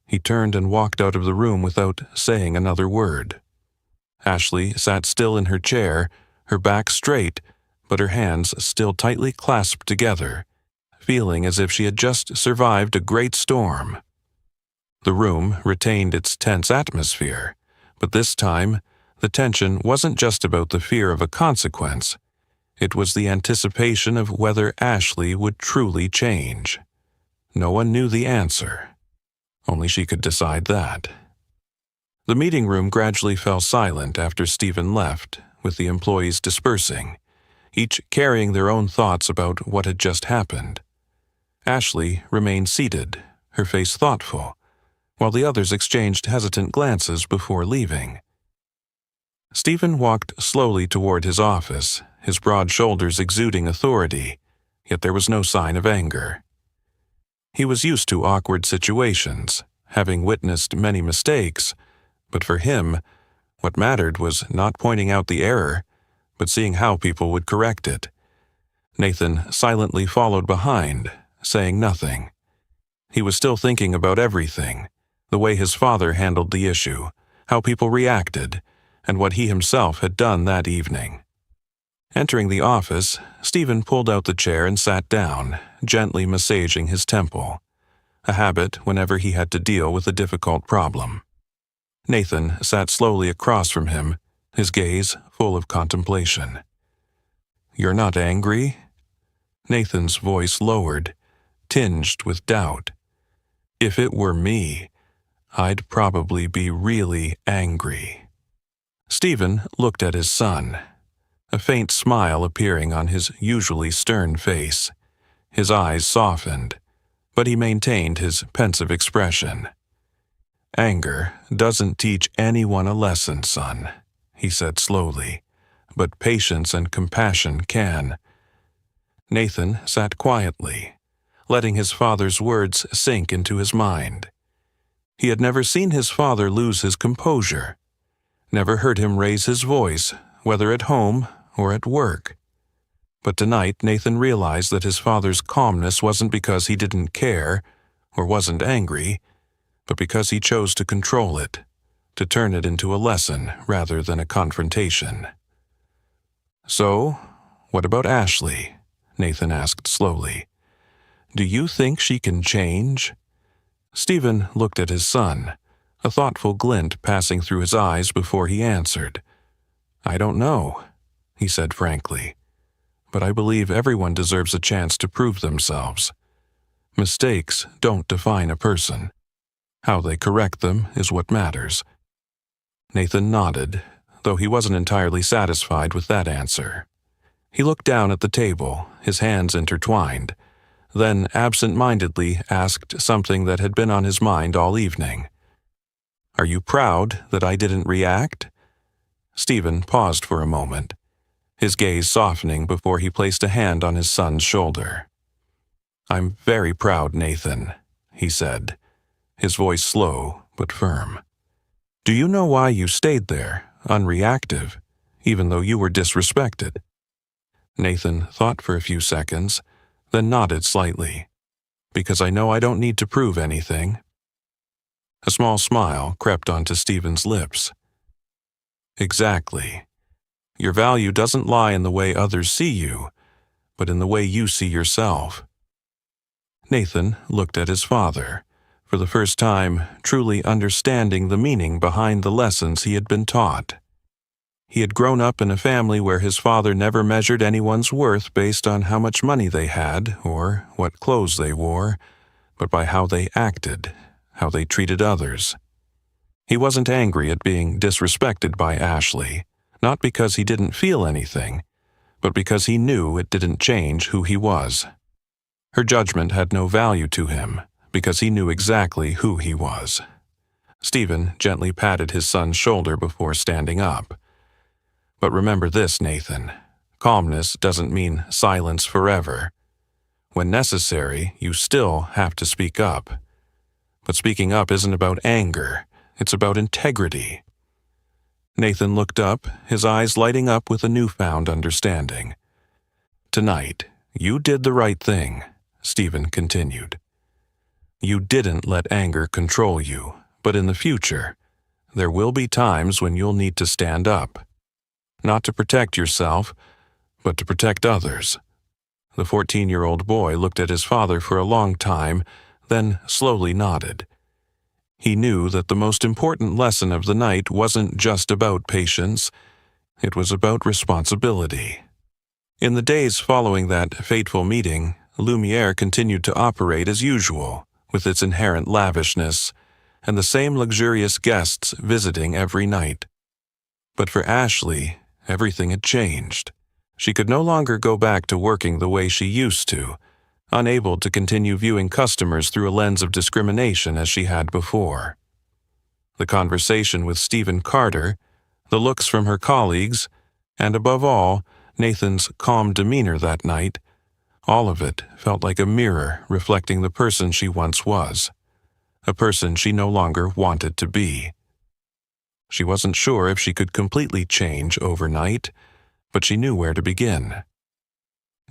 he turned and walked out of the room without saying another word. Ashley sat still in her chair, her back straight, but her hands still tightly clasped together, feeling as if she had just survived a great storm. The room retained its tense atmosphere, but this time, the tension wasn't just about the fear of a consequence. It was the anticipation of whether Ashley would truly change. No one knew the answer. Only she could decide that. The meeting room gradually fell silent after Stephen left, with the employees dispersing, each carrying their own thoughts about what had just happened. Ashley remained seated, her face thoughtful, while the others exchanged hesitant glances before leaving. Stephen walked slowly toward his office, his broad shoulders exuding authority, yet there was no sign of anger. He was used to awkward situations, having witnessed many mistakes, but for him, what mattered was not pointing out the error, but seeing how people would correct it. Nathan silently followed behind, saying nothing. He was still thinking about everything, the way his father handled the issue, how people reacted, and what he himself had done that evening. Entering the office, Stephen pulled out the chair and sat down, gently massaging his temple, a habit whenever he had to deal with a difficult problem. Nathan sat slowly across from him, his gaze full of contemplation. "You're not angry?" Nathan's voice lowered, tinged with doubt. "If it were me, I'd probably be really angry." Stephen looked at his son, a faint smile appearing on his usually stern face. His eyes softened, but he maintained his pensive expression. "Anger doesn't teach anyone a lesson, son," he said slowly, "but patience and compassion can." Nathan sat quietly, letting his father's words sink into his mind. He had never seen his father lose his composure, never heard him raise his voice, whether at home or at work. But tonight Nathan realized that his father's calmness wasn't because he didn't care or wasn't angry, but because he chose to control it, to turn it into a lesson rather than a confrontation. "So, what about Ashley?" Nathan asked slowly. "Do you think she can change?" Stephen looked at his son, a thoughtful glint passing through his eyes before he answered. "I don't know," he said frankly, "but I believe everyone deserves a chance to prove themselves. Mistakes don't define a person. How they correct them is what matters." Nathan nodded, though he wasn't entirely satisfied with that answer. He looked down at the table, his hands intertwined, then absent-mindedly asked something that had been on his mind all evening. "Are you proud that I didn't react?" Stephen paused for a moment, his gaze softening before he placed a hand on his son's shoulder. "I'm very proud, Nathan," he said, his voice slow but firm. "Do you know why you stayed there, unreactive, even though you were disrespected?" Nathan thought for a few seconds, then nodded slightly. "Because I know I don't need to prove anything." A small smile crept onto Stephen's lips. "Exactly. Your value doesn't lie in the way others see you, but in the way you see yourself." Nathan looked at his father, for the first time truly understanding the meaning behind the lessons he had been taught. He had grown up in a family where his father never measured anyone's worth based on how much money they had or what clothes they wore, but by how they acted, how they treated others. He wasn't angry at being disrespected by Ashley, not because he didn't feel anything, but because he knew it didn't change who he was. Her judgment had no value to him, because he knew exactly who he was. Stephen gently patted his son's shoulder before standing up. "But remember this, Nathan. Calmness doesn't mean silence forever. When necessary, you still have to speak up. But speaking up isn't about anger, it's about integrity." Nathan looked up, his eyes lighting up with a newfound understanding. "Tonight, you did the right thing," Stephen continued. "You didn't let anger control you, but in the future, there will be times when you'll need to stand up. Not to protect yourself, but to protect others." The 14-year-old boy looked at his father for a long time, then slowly nodded. He knew that the most important lesson of the night wasn't just about patience, it was about responsibility. In the days following that fateful meeting, Lumiere continued to operate as usual, with its inherent lavishness, and the same luxurious guests visiting every night. But for Ashley, everything had changed. She could no longer go back to working the way she used to, unable to continue viewing customers through a lens of discrimination as she had before. The conversation with Stephen Carter, the looks from her colleagues, and above all, Nathan's calm demeanor that night, All of it felt like a mirror reflecting the person she once was, a person she no longer wanted to be. She wasn't sure if she could completely change overnight, but she knew where to begin.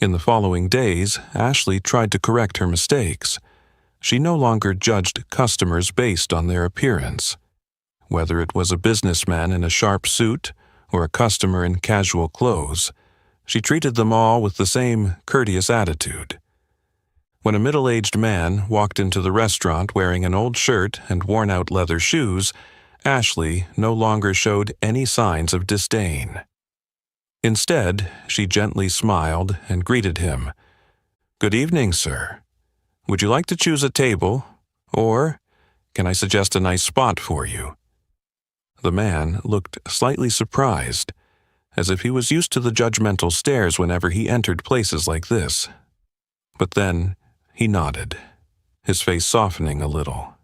In the following days, Ashley tried to correct her mistakes. She no longer judged customers based on their appearance. Whether it was a businessman in a sharp suit or a customer in casual clothes, she treated them all with the same courteous attitude. When a middle-aged man walked into the restaurant wearing an old shirt and worn-out leather shoes, Ashley no longer showed any signs of disdain. Instead, she gently smiled and greeted him. "Good evening, sir. Would you like to choose a table, or can I suggest a nice spot for you?" The man looked slightly surprised, as if he was used to the judgmental stares whenever he entered places like this. But then he nodded, his face softening a little.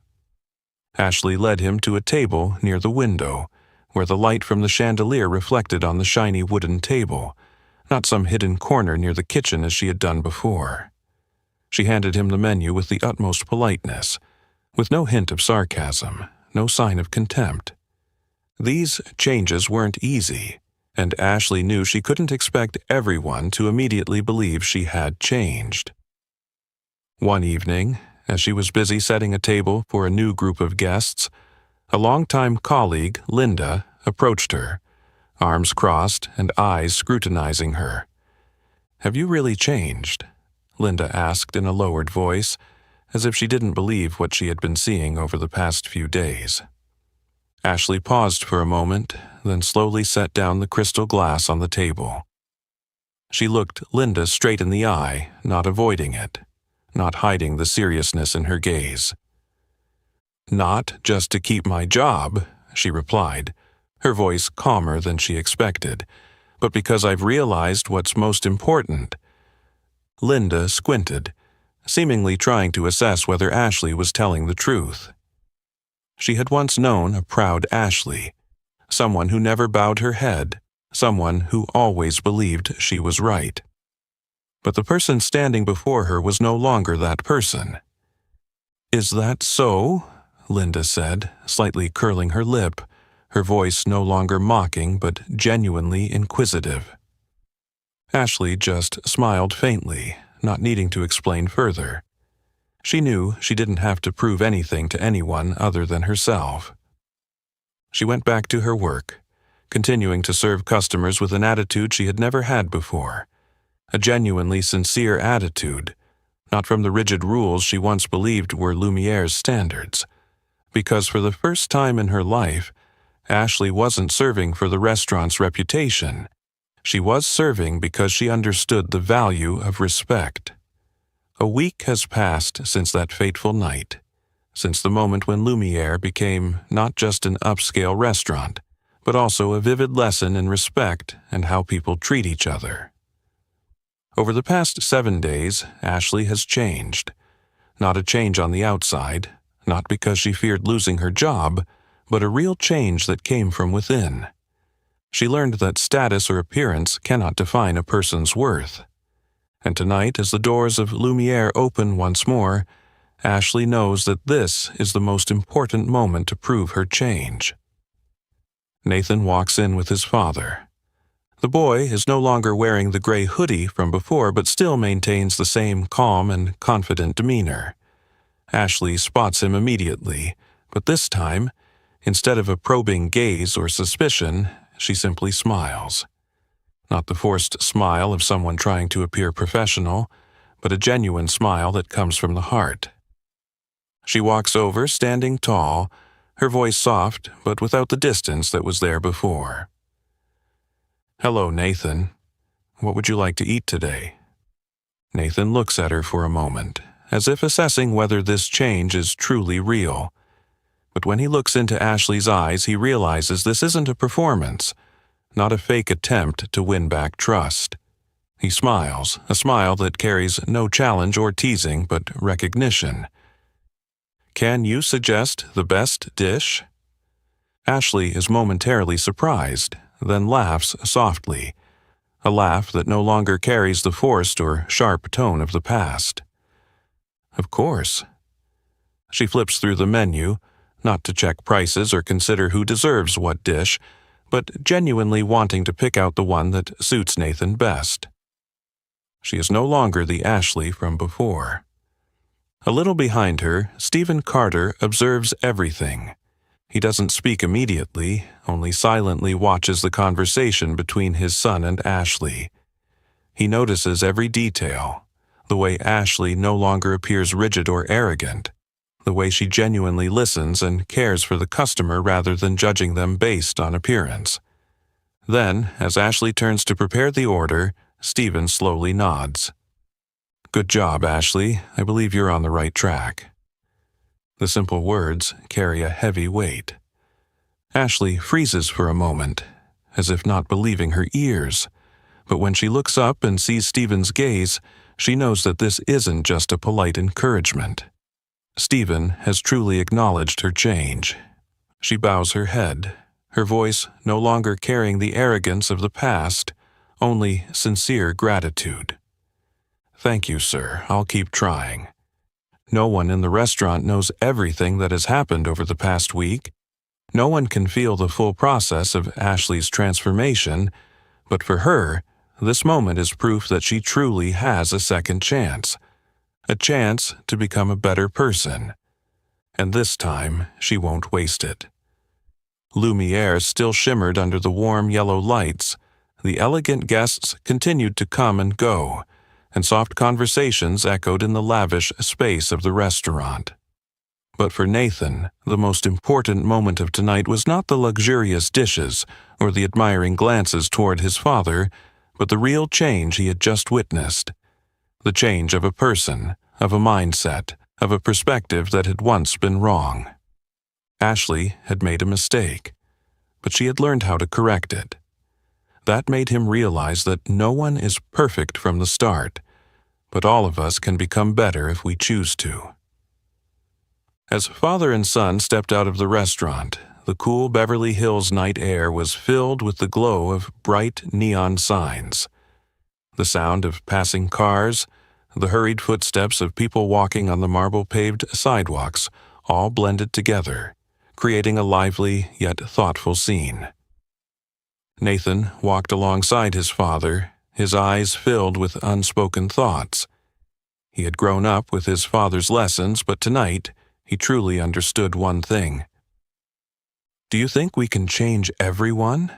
Ashley led him to a table near the window, where the light from the chandelier reflected on the shiny wooden table, not some hidden corner near the kitchen as she had done before. She handed him the menu with the utmost politeness, with no hint of sarcasm, no sign of contempt. These changes weren't easy, and Ashley knew she couldn't expect everyone to immediately believe she had changed. One evening, as she was busy setting a table for a new group of guests, a longtime colleague, Linda, approached her, arms crossed and eyes scrutinizing her. "Have you really changed?" Linda asked in a lowered voice, as if she didn't believe what she had been seeing over the past few days. Ashley paused for a moment, then slowly set down the crystal glass on the table. She looked Linda straight in the eye, not avoiding it, not hiding the seriousness in her gaze. "Not just to keep my job," she replied, her voice calmer than she expected, "but because I've realized what's most important." Linda squinted, seemingly trying to assess whether Ashley was telling the truth. She had once known a proud Ashley, someone who never bowed her head, someone who always believed she was right. But the person standing before her was no longer that person. "Is that so?" Linda said, slightly curling her lip, her voice no longer mocking but genuinely inquisitive. Ashley just smiled faintly, not needing to explain further. She knew she didn't have to prove anything to anyone other than herself. She went back to her work, continuing to serve customers with an attitude she had never had before, a genuinely sincere attitude, not from the rigid rules she once believed were Lumiere's standards, because for the first time in her life, Ashley wasn't serving for the restaurant's reputation. She was serving because she understood the value of respect. A week has passed since that fateful night, since the moment when Lumiere became not just an upscale restaurant, but also a vivid lesson in respect and how people treat each other. Over the past 7 days, Ashley has changed. Not a change on the outside, not because she feared losing her job, but a real change that came from within. She learned that status or appearance cannot define a person's worth. And tonight, as the doors of Lumiere open once more, Ashley knows that this is the most important moment to prove her change. Nathan walks in with his father. The boy is no longer wearing the gray hoodie from before, but still maintains the same calm and confident demeanor. Ashley spots him immediately, but this time, instead of a probing gaze or suspicion, she simply smiles. Not the forced smile of someone trying to appear professional, but a genuine smile that comes from the heart. She walks over, standing tall, her voice soft, but without the distance that was there before. "Hello, Nathan. What would you like to eat today?" Nathan looks at her for a moment, as if assessing whether this change is truly real. But when he looks into Ashley's eyes, he realizes this isn't a performance, not a fake attempt to win back trust. He smiles, a smile that carries no challenge or teasing, but recognition. "Can you suggest the best dish?" Ashley is momentarily surprised, then laughs softly, a laugh that no longer carries the forced or sharp tone of the past. Of course. She flips through the menu, not to check prices or consider who deserves what dish, but genuinely wanting to pick out the one that suits Nathan best. She is no longer the Ashley from before. A little behind her, Stephen Carter observes everything. He doesn't speak immediately, only silently watches the conversation between his son and Ashley. He notices every detail, the way Ashley no longer appears rigid or arrogant, the way she genuinely listens and cares for the customer rather than judging them based on appearance. Then, as Ashley turns to prepare the order, Stephen slowly nods. "Good job, Ashley. I believe you're on the right track." The simple words carry a heavy weight. Ashley freezes for a moment, as if not believing her ears. But when she looks up and sees Stephen's gaze, she knows that this isn't just a polite encouragement. Stephen has truly acknowledged her change. She bows her head, her voice no longer carrying the arrogance of the past, only sincere gratitude. "Thank you, sir. I'll keep trying." No one in the restaurant knows everything that has happened over the past week. No one can feel the full process of Ashley's transformation, but for her, this moment is proof that she truly has a second chance. A chance to become a better person. And this time, she won't waste it. Lumiere still shimmered under the warm yellow lights. The elegant guests continued to come and go, and soft conversations echoed in the lavish space of the restaurant. But for Nathan, the most important moment of tonight was not the luxurious dishes or the admiring glances toward his father, but the real change he had just witnessed. The change of a person, of a mindset, of a perspective that had once been wrong. Ashley had made a mistake, but she had learned how to correct it. That made him realize that no one is perfect from the start, but all of us can become better if we choose to. As father and son stepped out of the restaurant, the cool Beverly Hills night air was filled with the glow of bright neon signs. The sound of passing cars, the hurried footsteps of people walking on the marble-paved sidewalks, all blended together, creating a lively yet thoughtful scene. Nathan walked alongside his father, his eyes filled with unspoken thoughts. He had grown up with his father's lessons, but tonight he truly understood one thing. "Do you think we can change everyone?"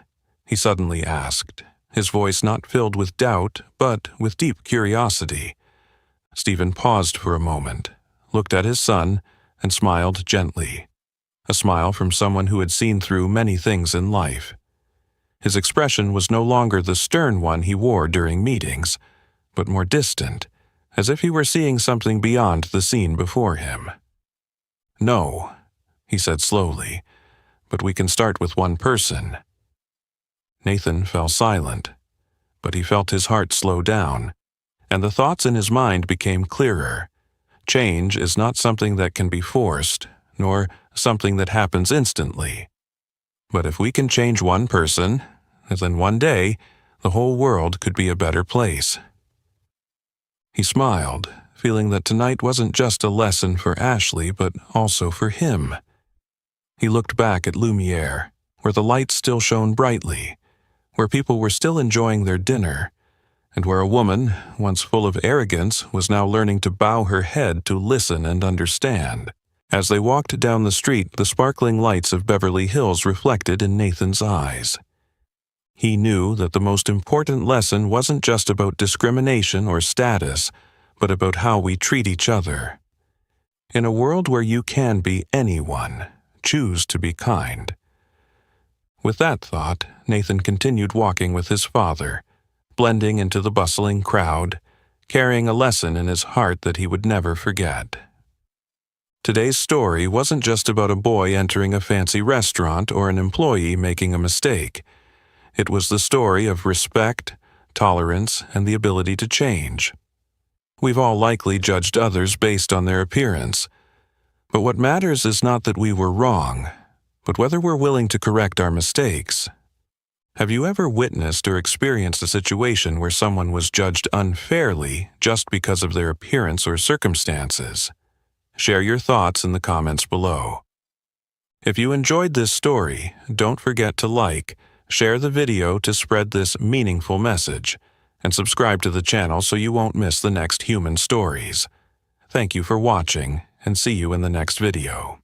he suddenly asked, his voice not filled with doubt, but with deep curiosity. Stephen paused for a moment, looked at his son, and smiled gently. A smile from someone who had seen through many things in life. His expression was no longer the stern one he wore during meetings, but more distant, as if he were seeing something beyond the scene before him. "No," he said slowly, "but we can start with one person." Nathan fell silent, but he felt his heart slow down, and the thoughts in his mind became clearer. Change is not something that can be forced, nor something that happens instantly. But if we can change one person, then one day, the whole world could be a better place. He smiled, feeling that tonight wasn't just a lesson for Ashley, but also for him. He looked back at Lumiere, where the lights still shone brightly, where people were still enjoying their dinner, and where a woman, once full of arrogance, was now learning to bow her head to listen and understand. As they walked down the street, the sparkling lights of Beverly Hills reflected in Nathan's eyes. He knew that the most important lesson wasn't just about discrimination or status, but about how we treat each other. In a world where you can be anyone, choose to be kind. With that thought, Nathan continued walking with his father, blending into the bustling crowd, carrying a lesson in his heart that he would never forget. Today's story wasn't just about a boy entering a fancy restaurant or an employee making a mistake. It was the story of respect, tolerance, and the ability to change. We've all likely judged others based on their appearance. But what matters is not that we were wrong, but whether we're willing to correct our mistakes. Have you ever witnessed or experienced a situation where someone was judged unfairly just because of their appearance or circumstances? Share your thoughts in the comments below. If you enjoyed this story, don't forget to like, share the video to spread this meaningful message, and subscribe to the channel so you won't miss the next human stories. Thank you for watching, and see you in the next video.